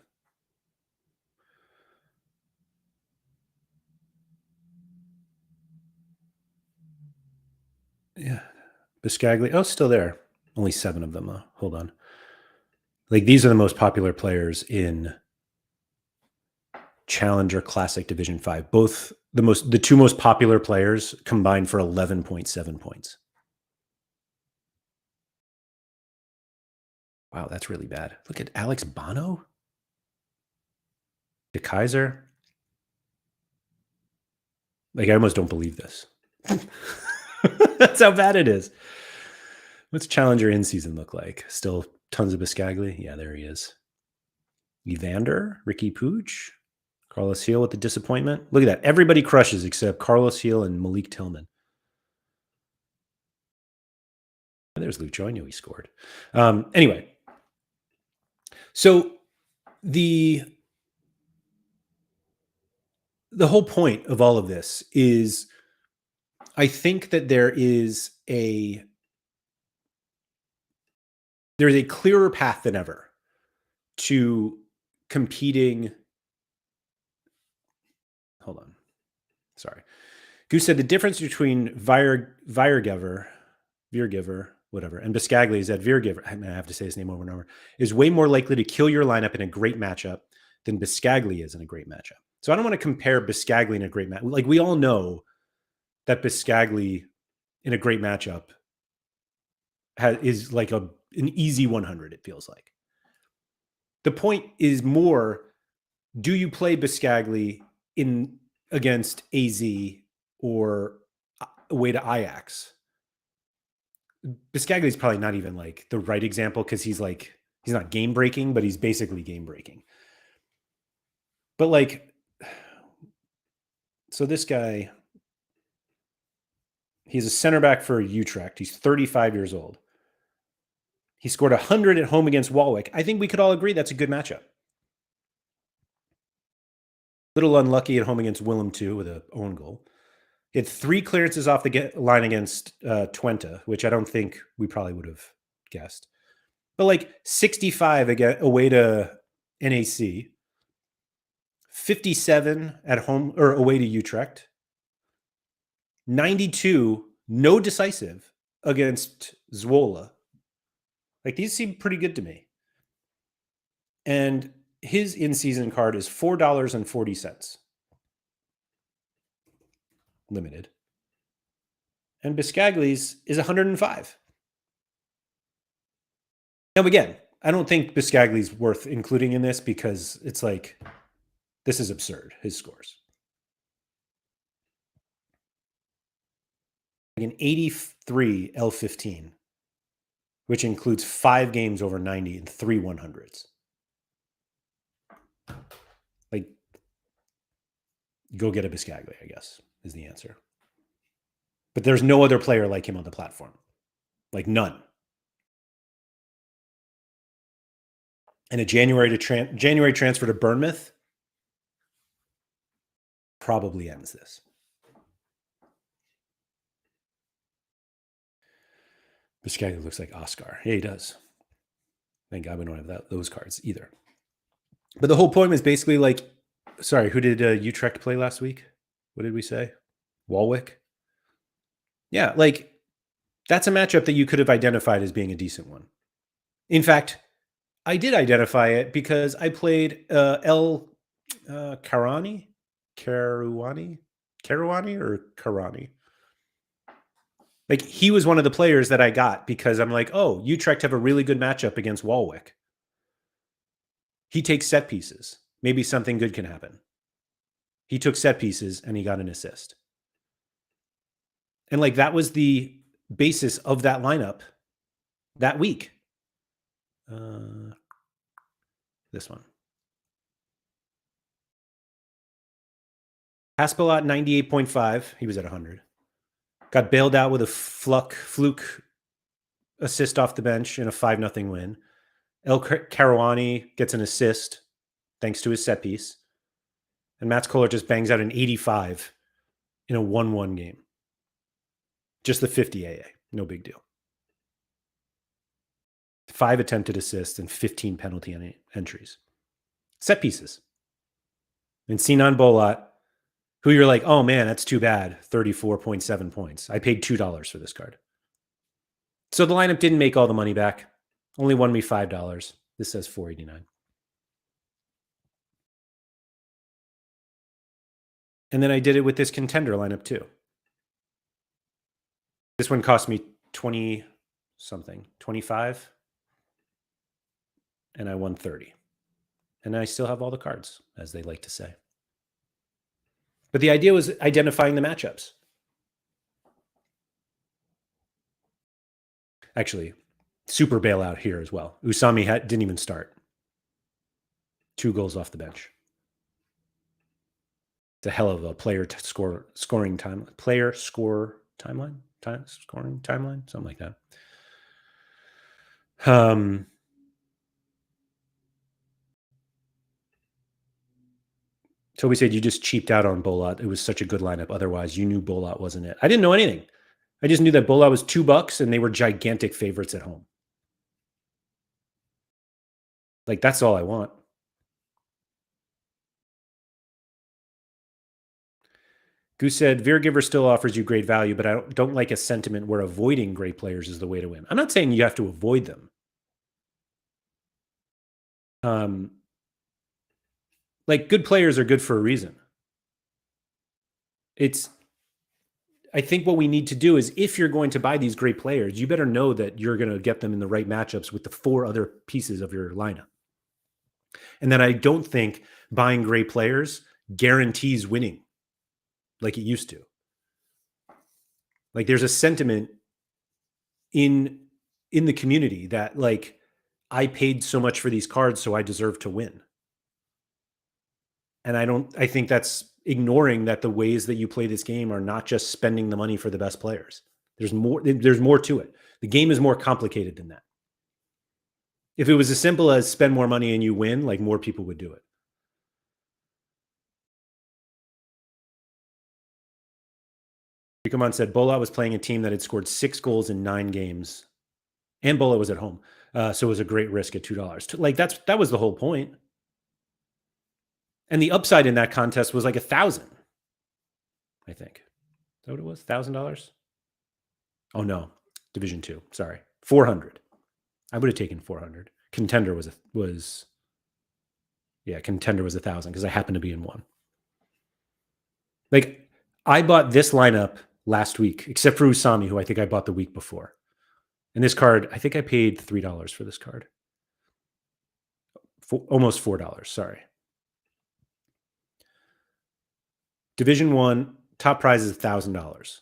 Yeah. Biscagli. Oh, still there. Only 7 of them, though. Hold on. These are the most popular players in Challenger Classic Division 5. Both the 2 most popular players combined for 11.7 points. Wow, that's really bad. Look at Alex Bono. De Kaiser. I almost don't believe this. That's how bad it is. What's Challenger in season look like? Still tons of Biscagli. Yeah, there he is. Evander, Ricky Pooch, Carlos Heel with the disappointment. Look at that. Everybody crushes except Carlos Heel and Malik Tillman. There's Luke Joy. I knew he scored. Anyway, so the whole point of all of this is I think that there's a clearer path than ever to competing. Hold on. Sorry. Goose said the difference between Viergever, whatever, and Biscagli is that Viergever, I have to say his name over and over, is way more likely to kill your lineup in a great matchup than Biscagli is in a great matchup. So I don't want to compare Biscagli in a great matchup. We all know that Biscagli in a great matchup is like an easy 100, it feels like. The point is more, do you play Biscagli against AZ or away to Ajax? Biscagli is probably not even the right example because he's not game breaking, but he's basically game breaking. But so this guy, he's a center back for Utrecht. He's 35 years old. He scored 100 at home against Walwick. I think we could all agree that's a good matchup. Little unlucky at home against Willem too with an own goal. He had 3 clearances off the line against Twente, which I don't think we probably would have guessed. But 65 away to NAC, 57 at home or away to Utrecht, 92 no decisive against Zwolle. These seem pretty good to me. And his in-season card is $4.40. Limited. and Biscagli's is 105. Now, again, I don't think Biscagli's worth including in this because it's like, this is absurd, his scores. Like an 83 L15, which includes 5 games over 90 and 3 100s. Like, go get a Biscagli, I guess, is the answer. But there's no other player like him on the platform. Like, none. And a January transfer to Bournemouth probably ends this. Biscagli looks like Oscar. Yeah, he does. Thank God we don't have those cards either. But the whole point is basically like, sorry, who did Utrecht play last week? What did we say? Walwick? Yeah, like, that's a matchup that you could have identified as being a decent one. In fact, I did identify it because I played Karouani or Karani. Like, he was one of the players that I got because I'm like, oh, Utrecht have a really good matchup against Walwick. He takes set pieces. Maybe something good can happen. He took set pieces and he got an assist. And like, that was the basis of that lineup that week. This one. Haspelot 98.5. He was at 100. Got bailed out with a fluke assist off the bench in a 5-0 win. El Karouani gets an assist thanks to his set piece. And Mats Kohler just bangs out an 85 in a 1-1 game. Just the 50 AA. No big deal. 5 attempted assists and 15 penalty entries. Set pieces. And Sinan Bolat, who you're like, oh man, that's too bad. 34.7 points. I paid $2 for this card. So the lineup didn't make all the money back. Only won me $5. This says $4.89. And then I did it with this contender lineup too. This one cost me 20 something, 25. And I won 30. And I still have all the cards, as they like to say. But the idea was identifying the matchups. Actually, super bailout here as well. Usami didn't even start. 2 goals off the bench. It's a hell of a scoring timeline. Player score timeline? Scoring timeline? Something like that. So we said you just cheaped out on Bolat. It was such a good lineup. Otherwise, you knew Bolat wasn't it. I didn't know anything. I just knew that Bolat was $2 and they were gigantic favorites at home. Like, that's all I want. Goose said, Veergiver still offers you great value, but I don't like a sentiment where avoiding great players is the way to win. I'm not saying you have to avoid them. Like, good players are good for a reason. I think what we need to do is, if you're going to buy these great players, you better know that you're going to get them in the right matchups with the 4 other pieces of your lineup. And then I don't think buying great players guarantees winning like it used to. Like, there's a sentiment in the community that, like, I paid so much for these cards, so I deserve to win. And I think that's ignoring that the ways that you play this game are not just spending the money for the best players. There's more to it. The game is more complicated than that. If it was as simple as spend more money and you win, like, more people would do it. Ricomon said Bolat was playing a team that had scored 6 goals in 9 games, and Bolat was at home. So it was a great risk at $2. Like, that was the whole point. And the upside in that contest was like 1,000, I think. Is that what it was? $1,000? Oh no, Division 2. Sorry, 400. I would have taken 400. Contender was Contender was 1,000 because I happened to be in one. Like, I bought this lineup last week, except for Usami, who I think I bought the week before. And this card, I think I paid $3 for this card. Almost $4. Sorry. Division 1, top prize is $1,000.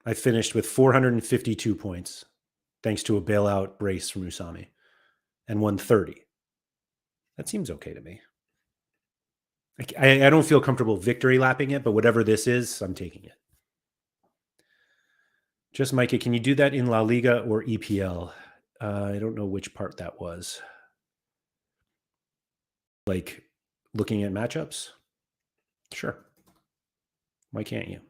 I finished with 452 points, thanks to a bailout brace from Usami, and won 30. That seems okay to me. I don't feel comfortable victory lapping it, but whatever this is, I'm taking it. Just Micah, can you do that in La Liga or EPL? I don't know which part that was. Like looking at matchups? Sure. Why can't you?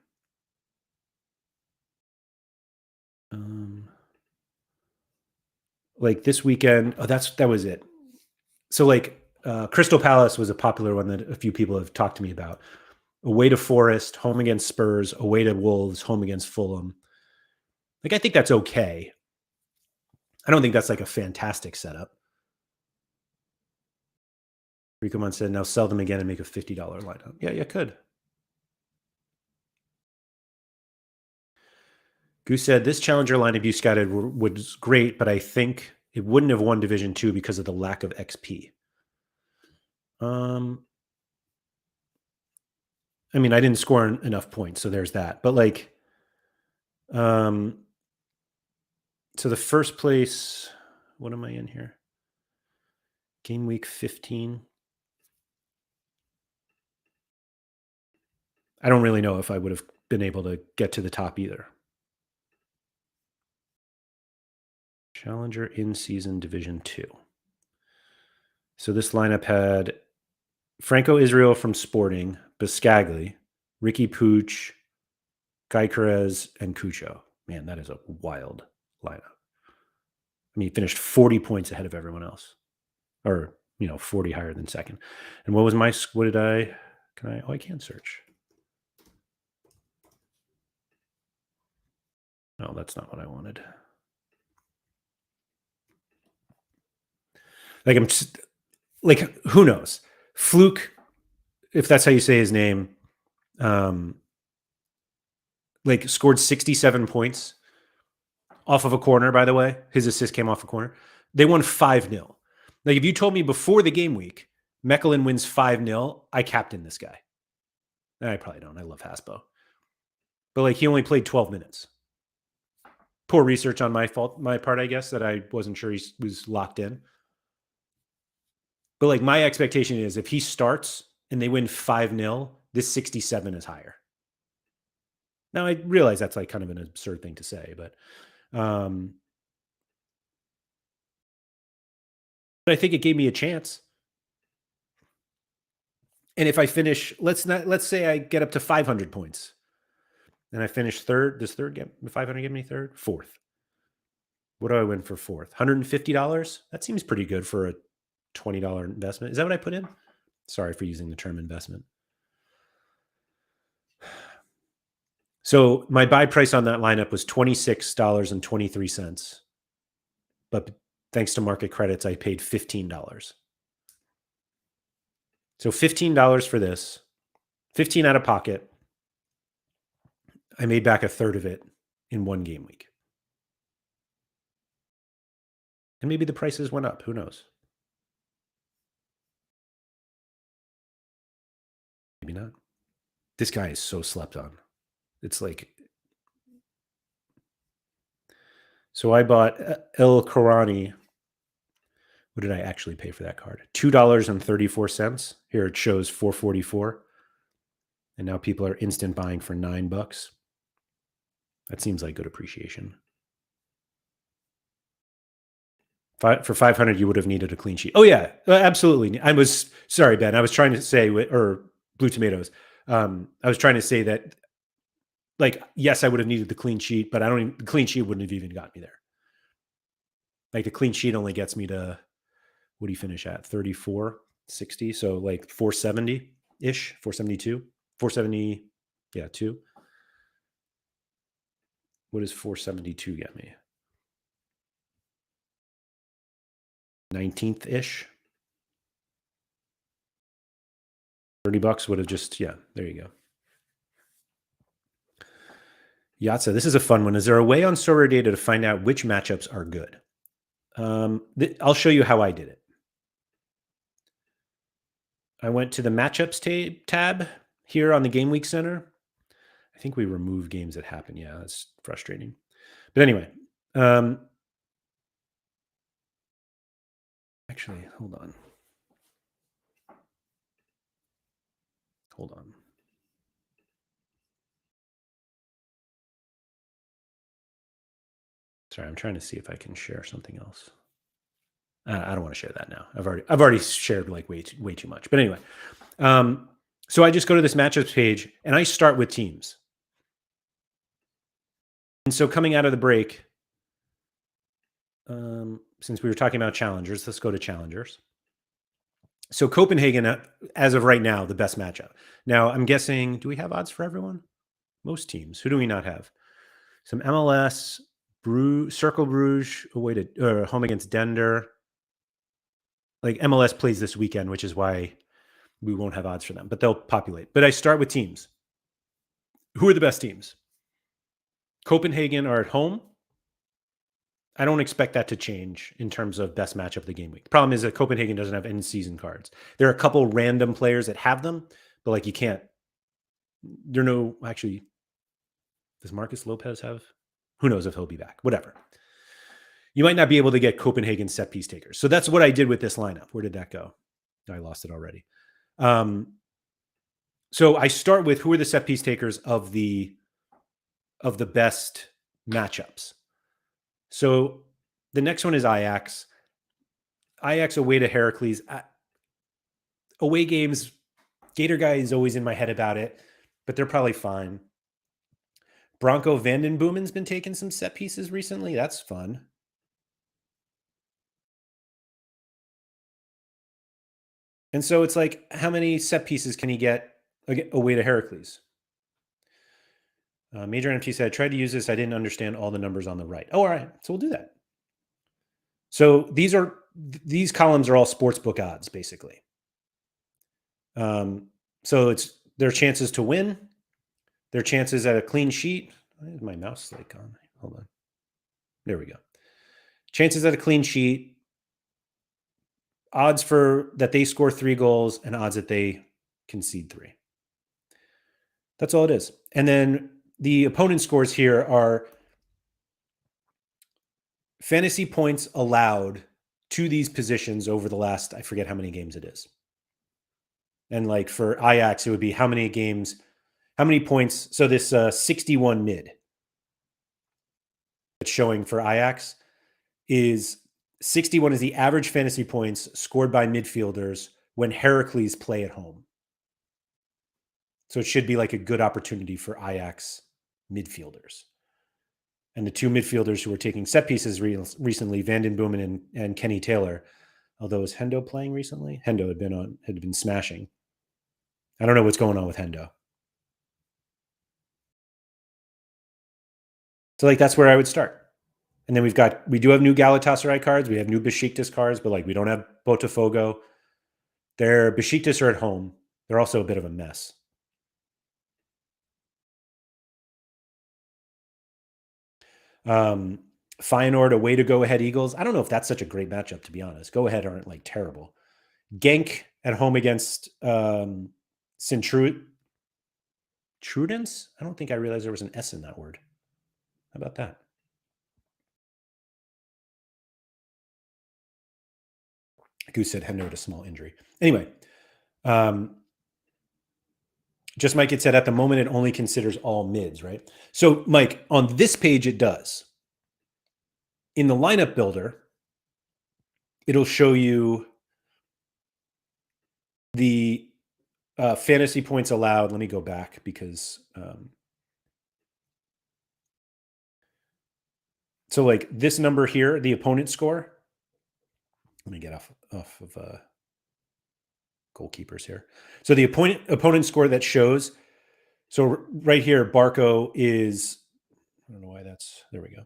Like this weekend, that was it. So like Crystal Palace was a popular one that a few people have talked to me about. Away to Forest, home against Spurs, away to Wolves, home against Fulham. Like I think that's okay. I don't think that's like a fantastic setup. Rico said, now sell them again and make a $50 lineup. Yeah, you could. Goose said, this challenger lineup you scouted was great, but I think it wouldn't have won Division 2 because of the lack of XP. I mean, I didn't score enough points, so there's that. But like, so the first place, what am I in here? Game week 15. I don't really know if I would have been able to get to the top either. Challenger in season Division 2. So this lineup had Franco Israel from Sporting, Biscagli, Ricky Pooch, Guy Perez, and Cucho. Man, that is a wild lineup. I mean, he finished 40 points ahead of everyone else, or 40 higher than second. And what was what did I? Oh, I can't search. No, that's not what I wanted. Like I'm just, like, who knows? Fluke, if that's how you say his name, like scored 67 points off of a corner, by the way. His assist came off a corner. They won 5-0. Like if you told me before the game week, Mechelen wins 5-0, I captain this guy. I probably don't. I love Haspo. But like he only played 12 minutes. Poor research on my part, I guess, that I wasn't sure he was locked in. But like my expectation is if he starts and they win 5-0, this 67 is higher. Now I realize that's like kind of an absurd thing to say, but I think it gave me a chance. And if I finish, let's say I get up to 500 points and I finish third. Does third get 500 give me third? Fourth. What do I win for fourth? $150? That seems pretty good for a $20 investment. Is that what I put in? Sorry for using the term investment. So my buy price on that lineup was $26.23. But thanks to market credits, I paid $15. So $15 for this, 15 out of pocket. I made back a third of it in one game week. And maybe the prices went up. Who knows? Maybe not. This guy is so slept on. It's like, so I bought El Korani. What did I actually pay for that card? $2.34. Here it shows $4.44. And now people are instant buying for $9. That seems like good appreciation. For 500, you would have needed a clean sheet. Oh yeah, absolutely. I was sorry, Ben. I was trying to say, or Blue Tomatoes. I was trying to say that, like, yes, I would have needed the clean sheet, but the clean sheet wouldn't have even got me there. Like the clean sheet only gets me to, what do you finish at? 34.60. So like 470 ish, 472, 470. Yeah, 2. What does 472 get me? 19th ish. $30 would have just, yeah, there you go. Yatsa, this is a fun one. Is there a way on Sorare data to find out which matchups are good? I'll show you how I did it. I went to the matchups tab here on the Game Week Center. I think we removed games that happen. Yeah, that's frustrating. But anyway, actually, hold on. Hold on. Sorry, I'm trying to see if I can share something else. I don't want to share that now. I've already shared like way too much. But anyway, so I just go to this matchups page and I start with teams. And so coming out of the break, since we were talking about challengers, let's go to challengers. So Copenhagen, as of right now, the best matchup. Now I'm guessing, do we have odds for everyone? Most teams. Who do we not have? Some MLS, Circle Bruges away to home against Dender. Like MLS plays this weekend, which is why we won't have odds for them, but they'll populate. But I start with teams. Who are the best teams? Copenhagen are at home. I don't expect that to change in terms of best matchup of the game week. The problem is that Copenhagen doesn't have end season cards. There are a couple random players that have them, but like you can't. There are no actually. Does Marcus Lopez have? Who knows if he'll be back? Whatever. You might not be able to get Copenhagen set piece takers. So that's what I did with this lineup. Where did that go? I lost it already. So I start with who are the set piece takers of the best matchups. So the next one is Ajax. Ajax away to Heracles. Away games, Gator Guy is always in my head about it, but they're probably fine. Bronco Vandenboomen's been taking some set pieces recently. That's fun. And so it's like, how many set pieces can he get away to Heracles? Major NFT said, I tried to use this. I didn't understand all the numbers on the right. Oh, all right. So we'll do that. So these columns are all sportsbook odds, basically. So it's their chances to win, their chances at a clean sheet. Why is my mouse like on? Hold on. There we go. Chances at a clean sheet, odds for that they score 3 goals, and odds that they concede 3. That's all it is. And then the opponent scores here are fantasy points allowed to these positions over the last, I forget how many games it is. And like for Ajax, it would be how many games, how many points. So this 61 mid that's showing for Ajax is 61 is the average fantasy points scored by midfielders when Heracles play at home. So it should be like a good opportunity for Ajax midfielders. And the 2 midfielders who were taking set pieces recently, Vandenboomen and Kenny Taylor. Although is Hendo playing recently? Hendo had been smashing. I don't know what's going on with Hendo. So like that's where I would start. And then we do have new Galatasaray cards. We have new Besiktas cards, but like we don't have Botafogo. Their Besiktas are at home. They're also a bit of a mess. Feyenoord away to Go Ahead Eagles. I don't know if that's such a great matchup, to be honest. Go Ahead aren't like terrible. Genk at home against Trudens. I don't think I realized there was an S in that word. How about that? Goose said Hendo had a small injury. Anyway, just Mike had said at the moment it only considers all mids, right? So Mike, on this page it does. In the lineup builder, it'll show you the fantasy points allowed. Let me go back because so like this number here, the opponent score. Let me get off of goalkeepers here. So the opponent score that shows. So right here, Barco is. I don't know why that's. There we go.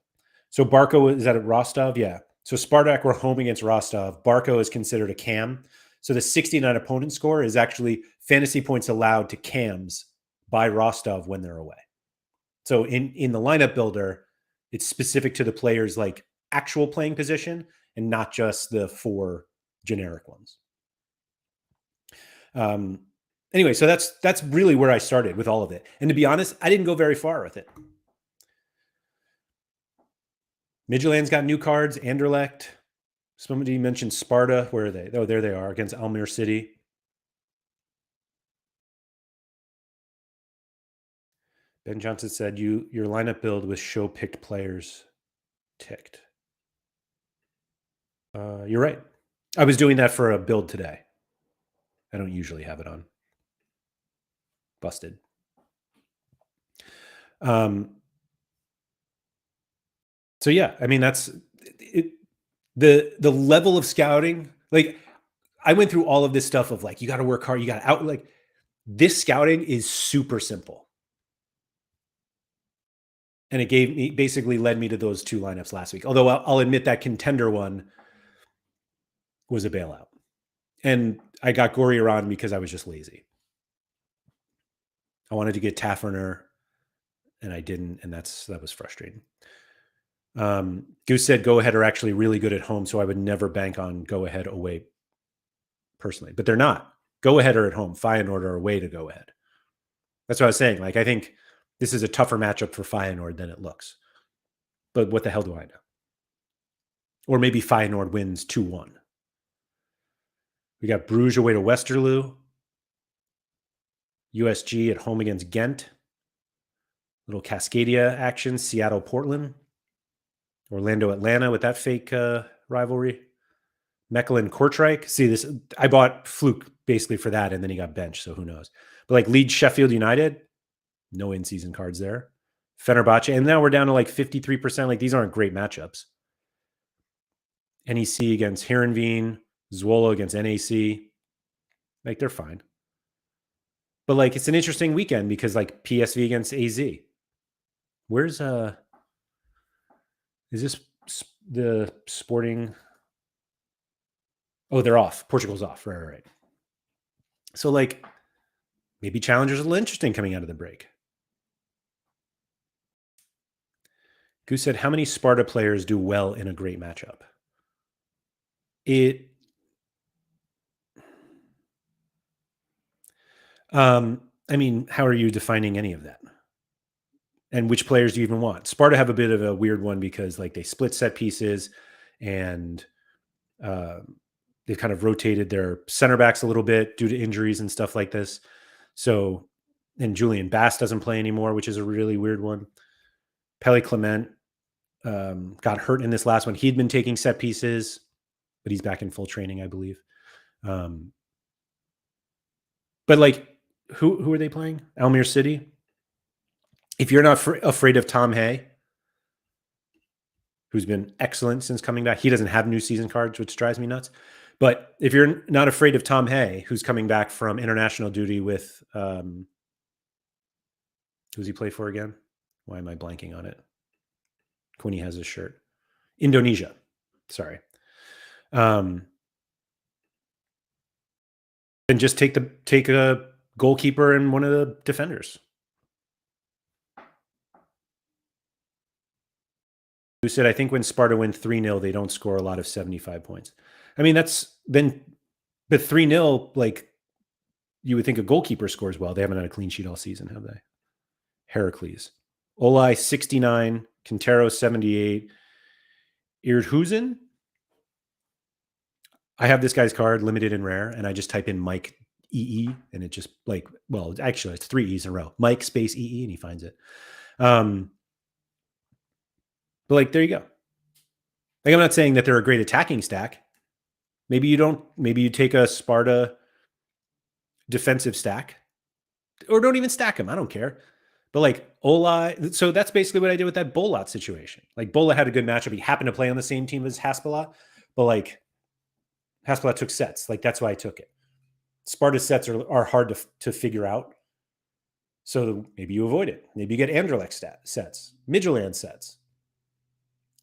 So Barco is at Rostov, yeah. So Spartak were home against Rostov. Barco is considered a cam. So the 69 opponent score is actually fantasy points allowed to cams by Rostov when they're away. So in the lineup builder, it's specific to the player's like actual playing position and not just the 4 generic ones. Anyway, so that's really where I started with all of it. And to be honest, I didn't go very far with it. Midtjylland's got new cards, Anderlecht. Somebody mentioned Sparta. Where are they? Oh, there they are against Almere City. Ben Johnson said your lineup build with show picked players ticked. You're right. I was doing that for a build today. I don't usually have it on. Busted. So yeah, I mean that's it, the level of scouting. Like I went through all of this stuff of like you got to work hard, you got to out like this scouting is super simple. And it basically led me to those 2 lineups last week. Although I'll admit that contender one was a bailout. And I got Gorier on because I was just lazy. I wanted to get Tafferner and I didn't, and that was frustrating. Goose said go ahead are actually really good at home, so I would never bank on go ahead away personally. But they're not. Go ahead are at home. Feyenoord are away to go ahead. That's what I was saying. Like I think this is a tougher matchup for Feyenoord than it looks. But what the hell do I know? Or maybe Feyenoord wins 2-1. We got Bruges away to Westerlo. USG at home against Ghent. Little Cascadia action. Seattle, Portland. Orlando, Atlanta with that fake rivalry. Mechelen, Kortrijk. See this. I bought Fluke basically for that, and then he got benched, so who knows. But like Leeds, Sheffield United, no in-season cards there. Fenerbahce, and now we're down to like 53%. Like these aren't great matchups. NEC against Heerenveen, Zwolle against NAC. Like they're fine. But like it's an interesting weekend because like PSV against AZ. Where's is this the Sporting? Oh, they're off. Portugal's off. Right. So like maybe challengers are a little interesting coming out of the break. Goose said, how many Sparta players do well in a great matchup? I mean, how are you defining any of that? And which players do you even want? Sparta have a bit of a weird one because like they split set pieces and they've kind of rotated their center backs a little bit due to injuries and stuff like this. So, and Julian Bass doesn't play anymore, which is a really weird one. Pele Clement got hurt in this last one. He'd been taking set pieces, but he's back in full training, I believe. But like, who are they playing? Almere City. If you're not afraid of Tom Hay, who's been excellent since coming back, he doesn't have new season cards, which drives me nuts. But if you're not afraid of Tom Hay, who's coming back from international duty with, who's he play for again? Why am I blanking on it? Quinny has his shirt. Indonesia. Sorry. And just take a goalkeeper and one of the defenders. Who said, I think when Sparta win 3-0, they don't score a lot of 75 points. I mean, that's then, but 3-0, like you would think a goalkeeper scores well. They haven't had a clean sheet all season, have they? Heracles. Olai, 69. Quintero, 78. Irdhusen. I have this guy's card, limited and rare, and I just type in Mike EE, and it just like, well, actually, it's 3 E's in a row. Mike space EE, and he finds it. But like, there you go. Like, I'm not saying that they're a great attacking stack. Maybe you don't. Maybe you take a Sparta defensive stack, or don't even stack them. I don't care. But like Ola, so that's basically what I did with that Bolat situation. Like Bola had a good matchup. He happened to play on the same team as Haspelat, but like Haspelat took sets. Like that's why I took it. Sparta sets are hard to figure out. So maybe you avoid it. Maybe you get Anderlecht sets, Midtjylland sets,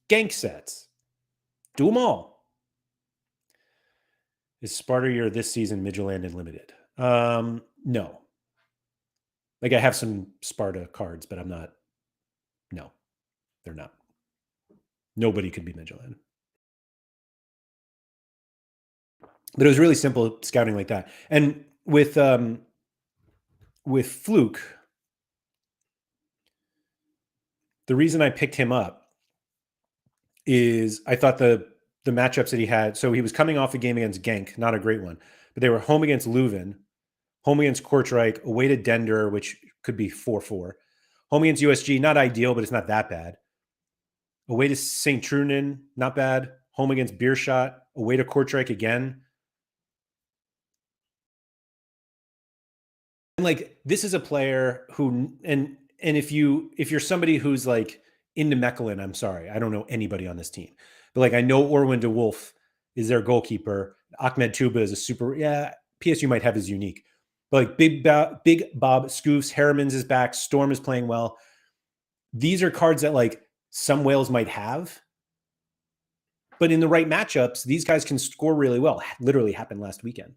Gank sets. Do them all. Is Sparta year this season Midtjylland and limited? No. Like I have some Sparta cards, but I'm not No, they're not. Nobody could beat Midtjylland. But it was really simple scouting like that. And with Fluke, the reason I picked him up is I thought the matchups that he had. So he was coming off a game against Genk, not a great one, but they were home against Leuven, home against Kortrijk, away to Dender, which could be 4-4. Home against USG, not ideal, but it's not that bad. Away to St. Truiden, not bad. Home against Beerschot, away to Kortrijk again. And like this is a player who and if you're somebody who's like into Mechelen, I'm sorry, I don't know anybody on this team, but like I know Orwin de Wolf is their goalkeeper. Ahmed Tuba is a super PSU might have his unique, but like Big Bob Scoofs, Harriman's is back, Storm is playing well. These are cards that like some Wales might have, but in the right matchups, these guys can score really well. Literally happened last weekend.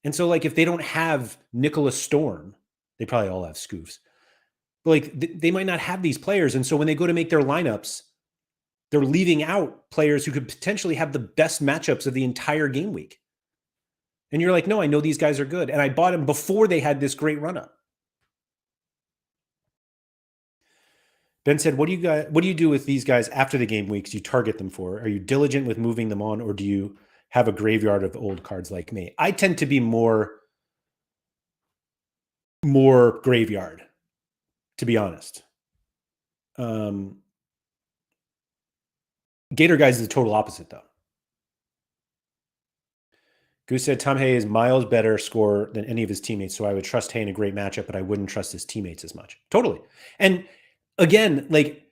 And so, like, if they don't have Nicholas Storm, they probably all have Scoofs. But like, they might not have these players. And so when they go to make their lineups, they're leaving out players who could potentially have the best matchups of the entire game week. And you're like, no, I know these guys are good. And I bought them before they had this great run up. Ben said, what do you do with these guys after the game weeks you target them for? Are you diligent with moving them on, or do you have a graveyard of old cards like me? I tend to be more graveyard, to be honest. Gator Guys is the total opposite, though. Goose said Tom Hay is miles better scorer than any of his teammates, so I would trust Hay in a great matchup, but I wouldn't trust his teammates as much. Totally. And again, like,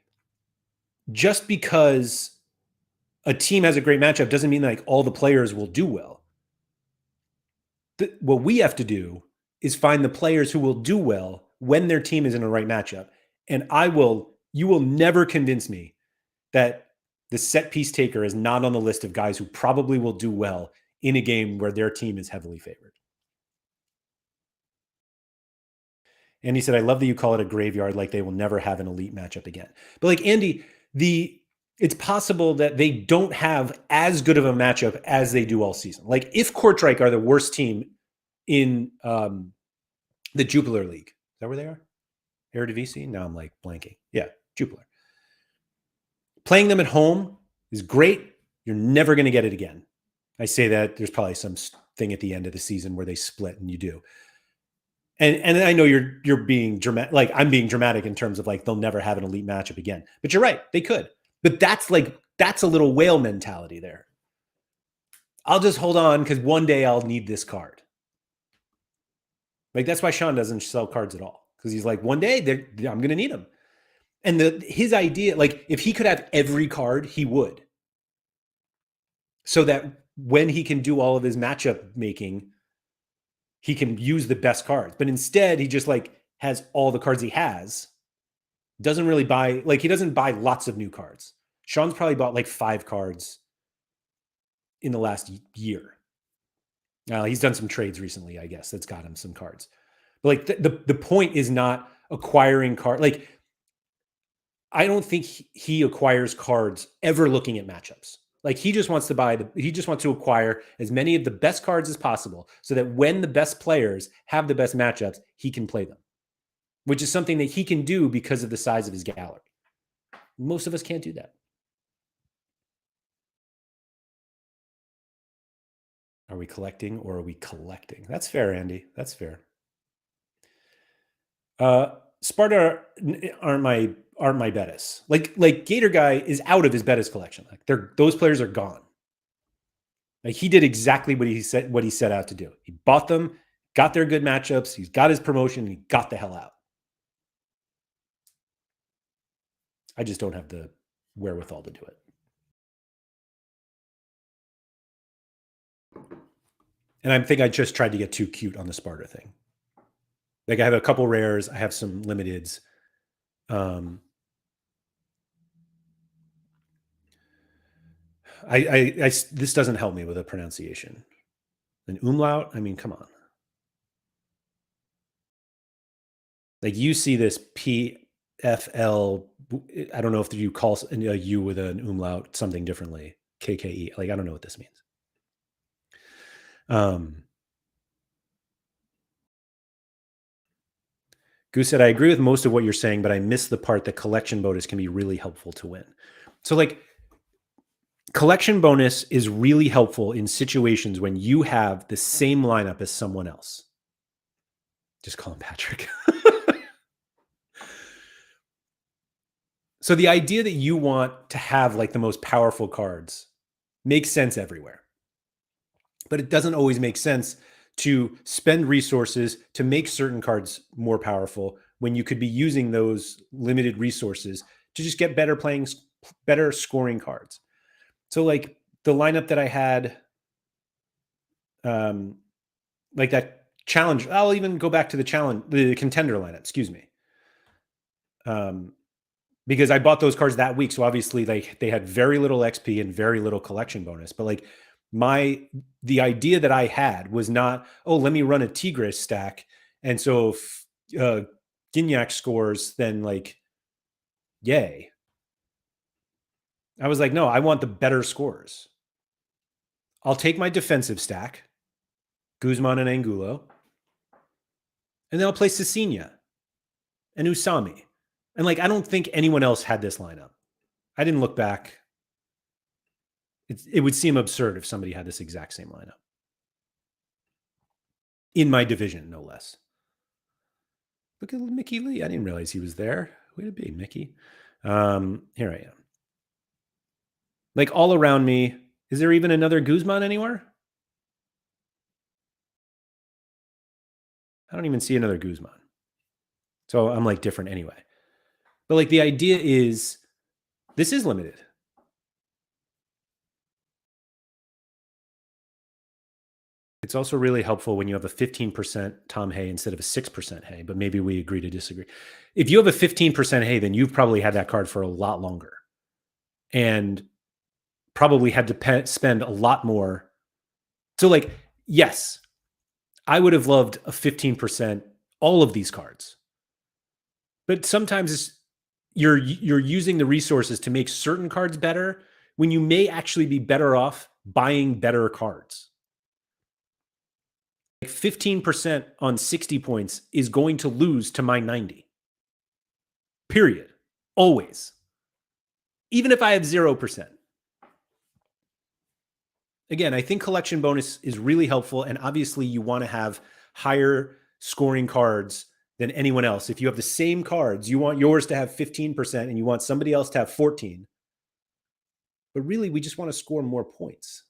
just because a team has a great matchup doesn't mean like all the players will do well. What we have to do is find the players who will do well when their team is in a right matchup. And you will never convince me that the set piece taker is not on the list of guys who probably will do well in a game where their team is heavily favored. And he said, I love that you call it a graveyard, like they will never have an elite matchup again. But like Andy, it's possible that they don't have as good of a matchup as they do all season. Like if Kortrijk are the worst team in the Jupiler League, is that where they are? Eredivisie? Now I'm like blanking. Yeah, Jupiler. Playing them at home is great. You're never going to get it again. I say that there's probably some thing at the end of the season where they split and you do. And I know you're being dramatic, like I'm being dramatic in terms of like they'll never have an elite matchup again. But you're right, they could. But that's a little whale mentality there. I'll just hold on because one day I'll need this card. Like that's why Sean doesn't sell cards at all, because he's like, one day I'm going to need them. And his idea, like if he could have every card, he would. So that when he can do all of his matchup making, he can use the best cards. But instead, he just like has all the cards he has. Doesn't really buy, like he doesn't buy lots of new cards. Sean's probably bought like 5 cards in the last year. Now he's done some trades recently, I guess, that's got him some cards. But like the point is not acquiring cards. Like I don't think he acquires cards ever looking at matchups. Like he just wants to acquire as many of the best cards as possible so that when the best players have the best matchups, he can play them, which is something that he can do because of the size of his gallery. Most of us can't do that. Are we collecting or are we collecting? That's fair, Andy. That's fair. Sparta aren't my Betis. Like Gator Guy is out of his Betis collection. Like those players are gone. Like he did exactly what he set out to do. He bought them, got their good matchups, he's got his promotion, and he got the hell out. I just don't have the wherewithal to do it. And I think I just tried to get too cute on the Sparta thing. Like I have a couple rares, I have some limiteds. This doesn't help me with a pronunciation. An umlaut? I mean, come on. Like you see this PFL I don't know if you call a U with an umlaut something differently. KKE. Like, I don't know what this means. Goose said, I agree with most of what you're saying, but I miss the part that collection bonus can be really helpful to win. So, like, collection bonus is really helpful in situations when you have the same lineup as someone else. Just call him Patrick. So the idea that you want to have like the most powerful cards makes sense everywhere. But it doesn't always make sense to spend resources to make certain cards more powerful when you could be using those limited resources to just get better scoring cards. So like the lineup that I had, like that challenge, I'll even go back to the contender lineup, excuse me. Because I bought those cards that week. So obviously like they had very little XP and very little collection bonus, but like the idea that I had was not, oh, let me run a Tigris stack. And so if Gignac scores, then like, yay. I was like, no, I want the better scores. I'll take my defensive stack, Guzman and Angulo, and then I'll play Cecina and Usami. And like, I don't think anyone else had this lineup. I didn't look back. It would seem absurd if somebody had this exact same lineup. In my division, no less. Look at Mickey Lee. I didn't realize he was there. Way to be, Mickey. Here I am. Like all around me, is there even another Guzman anywhere? I don't even see another Guzman. So I'm like different anyway. But like the idea is this is limited. It's also really helpful when you have a 15% Tom Hay instead of a 6% Hay, but maybe we agree to disagree. If you have a 15% Hay, then you've probably had that card for a lot longer and probably had to spend a lot more. So like, yes, I would have loved a 15%, all of these cards. But sometimes you're using the resources to make certain cards better when you may actually be better off buying better cards. Like 15% on 60 points is going to lose to my 90. Period. Always. Even if I have 0%. Again, I think collection bonus is really helpful. And obviously, you want to have higher scoring cards than anyone else. If you have the same cards, you want yours to have 15% and you want somebody else to have 14. But really, we just want to score more points.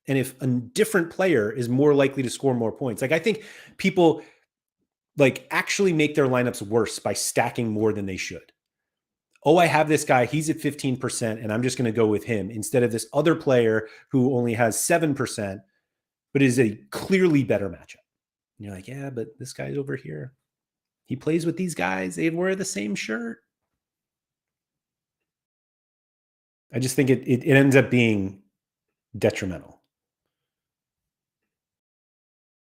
And if a different player is more likely to score more points, like I think people like actually make their lineups worse by stacking more than they should. Oh, I have this guy, he's at 15%, and I'm just going to go with him instead of this other player who only has 7%, but is a clearly better matchup. And you're like, yeah, but this guy's over here. He plays with these guys. They wear the same shirt. I just think it ends up being detrimental.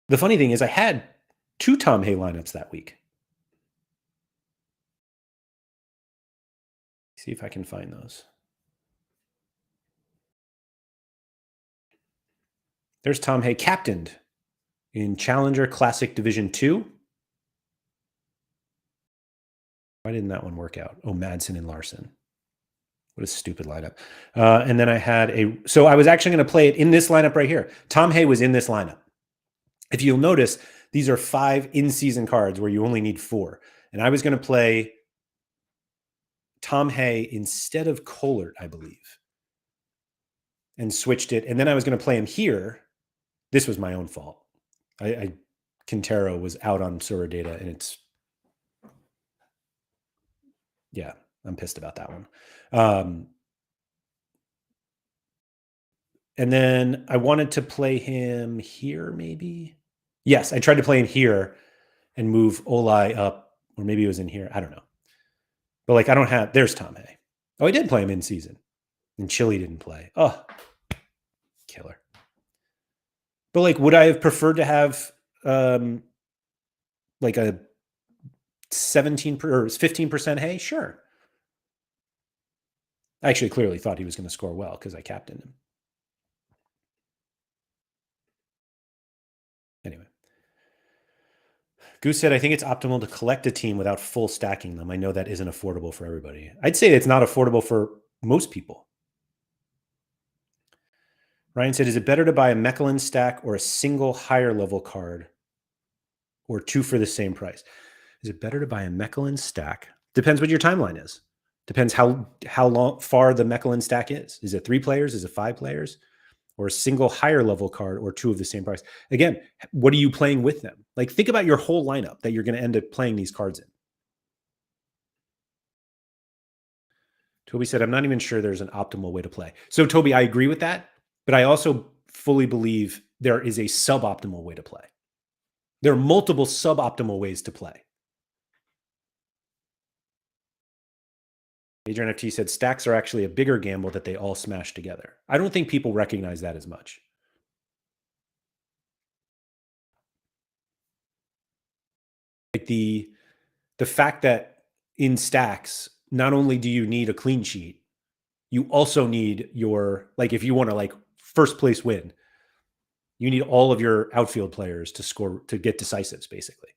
The funny thing is I had 2 Tom Hay lineups that week. See if I can find those. There's Tom Hay captained in Challenger Classic Division 2. Why didn't that one work out? Oh, Madsen and Larson. What a stupid lineup. And then I had so I was actually going to play it in this lineup right here. Tom Hay was in this lineup. If you'll notice, these are 5 in-season cards where you only need 4. And I was going to play Tom Hay instead of Kohlert, I believe, and switched it. And then I was going to play him here. This was my own fault. Quintero was out on Sorare data, and it's, yeah, I'm pissed about that one. And then I wanted to play him here, maybe. Yes, I tried to play him here and move Olai up, or maybe it was in here. I don't know. But like, I don't have, there's Tom Hay. Oh, I did play him in season. And Chile didn't play. Oh, killer. But like, would I have preferred to have like a 17 or 15% Hay? Sure. I actually clearly thought he was going to score well because I captained him. Anyway. Goose said, I think it's optimal to collect a team without full stacking them. I know that isn't affordable for everybody. I'd say it's not affordable for most people. Ryan said, is it better to buy a Mechlin stack or a single higher level card or two for the same price? Is it better to buy a Mechlin stack? Depends what your timeline is. Depends how far the Mechlin stack is. Is it 3 players? Is it 5 players? Or a single higher level card or two of the same price? Again, what are you playing with them? Like, think about your whole lineup that you're going to end up playing these cards in. Toby said, I'm not even sure there's an optimal way to play. So, Toby, I agree with that, but I also fully believe there is a suboptimal way to play. There are multiple suboptimal ways to play. Major NFT said stacks are actually a bigger gamble that they all smash together. I don't think people recognize that as much. Like the fact that in stacks, not only do you need a clean sheet, you also need your, like, if you want to like first place win, you need all of your outfield players to score, to get decisives, basically.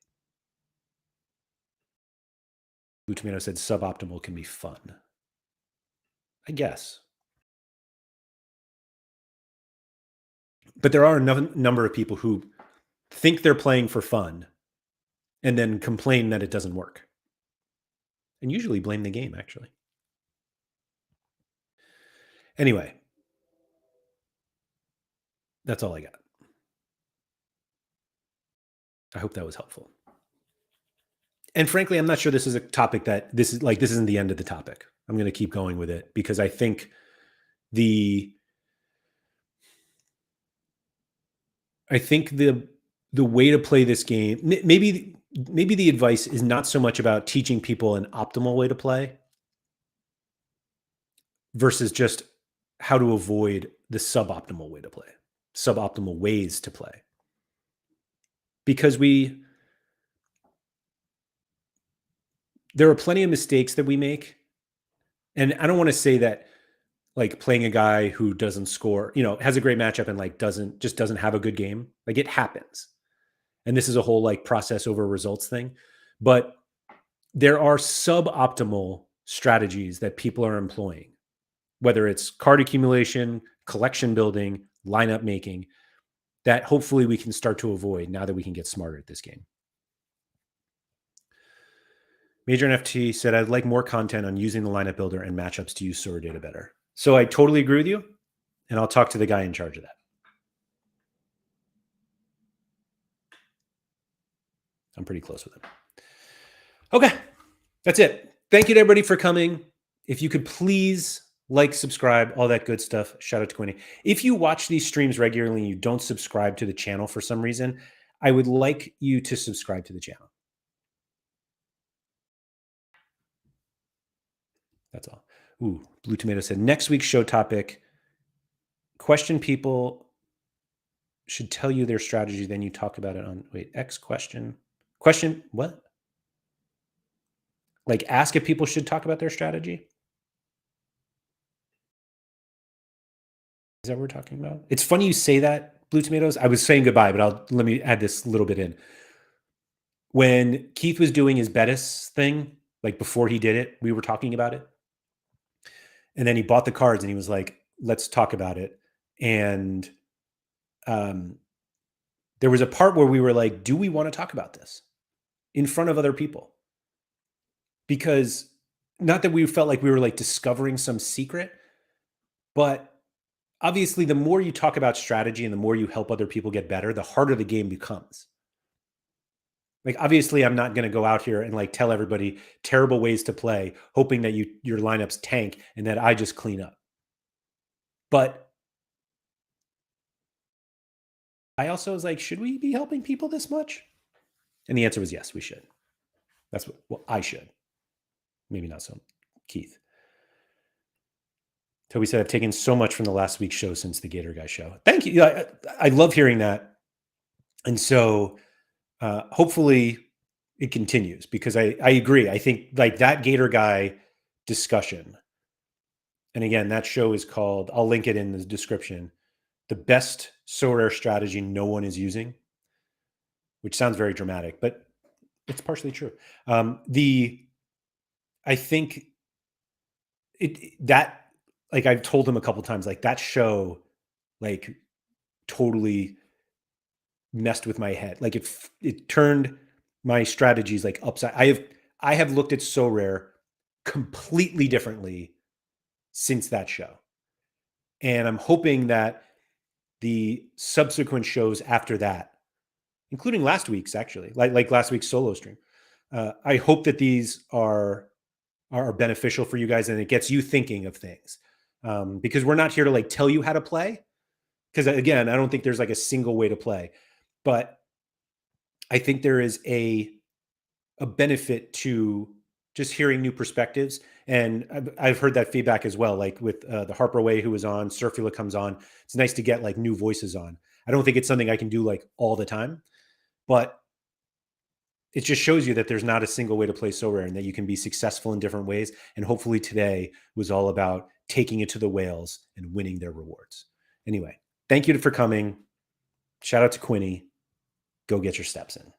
Blue Tomato said suboptimal can be fun. I guess. But there are a number of people who think they're playing for fun and then complain that it doesn't work. And usually blame the game, actually. Anyway, that's all I got. I hope that was helpful. And frankly, I'm not sure this is a topic that this isn't the end of the topic. I'm going to keep going with it because I think the way to play this game, maybe the advice is not so much about teaching people an optimal way to play versus just how to avoid the suboptimal way to play, suboptimal ways to play. Because there are plenty of mistakes that we make. And I don't want to say that like playing a guy who doesn't score, has a great matchup and like doesn't have a good game. Like, it happens. And this is a whole like process over results thing. But there are suboptimal strategies that people are employing, whether it's card accumulation, collection building, lineup making, that hopefully we can start to avoid now that we can get smarter at this game. Major NFT said, I'd like more content on using the lineup builder and matchups to use Sorare data better. So I totally agree with you, and I'll talk to the guy in charge of that. I'm pretty close with him. Okay, that's it. Thank you to everybody for coming. If you could please like, subscribe, all that good stuff. Shout out to Quinny. If you watch these streams regularly and you don't subscribe to the channel for some reason, I would like you to subscribe to the channel. That's all. Ooh, Blue Tomato said, next week's show topic, question people should tell you their strategy, then you talk about it on, X question, what? Like, ask if people should talk about their strategy? Is that what we're talking about? It's funny you say that, Blue Tomatoes. I was saying goodbye, but let me add this little bit in. When Keith was doing his Bettis thing, like before he did it, we were talking about it. And then he bought the cards and he was like, let's talk about it. And there was a part where we were like, do we want to talk about this in front of other people? Because not that we felt like we were like discovering some secret, but obviously the more you talk about strategy and the more you help other people get better, the harder the game becomes. Like, obviously I'm not going to go out here and like tell everybody terrible ways to play, hoping that your lineups tank and that I just clean up. But I also was like, should we be helping people this much? And the answer was yes, we should. That's what I should. Maybe not so, Keith. Toby said, I've taken so much from the last week's show since the Gator Guy show. Thank you. I love hearing that. And so hopefully it continues, because I agree. I think like that Gator Guy discussion And again, that show is called, I'll link it in the description, The Best Sorare Strategy No One is Using, which sounds very dramatic, but it's partially true. I think that, like I've told him a couple times, like that show, like totally messed with my head. Like it turned my strategies like upside. I have looked at Sorare completely differently since that show. And I'm hoping that the subsequent shows after that, including last week's actually, like last week's solo stream, I hope that these are beneficial for you guys and it gets you thinking of things. Because we're not here to like tell you how to play. Because again, I don't think there's like a single way to play, but I think there is a benefit to just hearing new perspectives. And I've heard that feedback as well, like with the Harper Way who was on, Surfula comes on. It's nice to get like new voices on. I don't think it's something I can do like all the time, but it just shows you that there's not a single way to play Sorare and that you can be successful in different ways. And hopefully today was all about taking it to the whales and winning their rewards. Anyway, thank you for coming. Shout out to Quinny. Go get your steps in.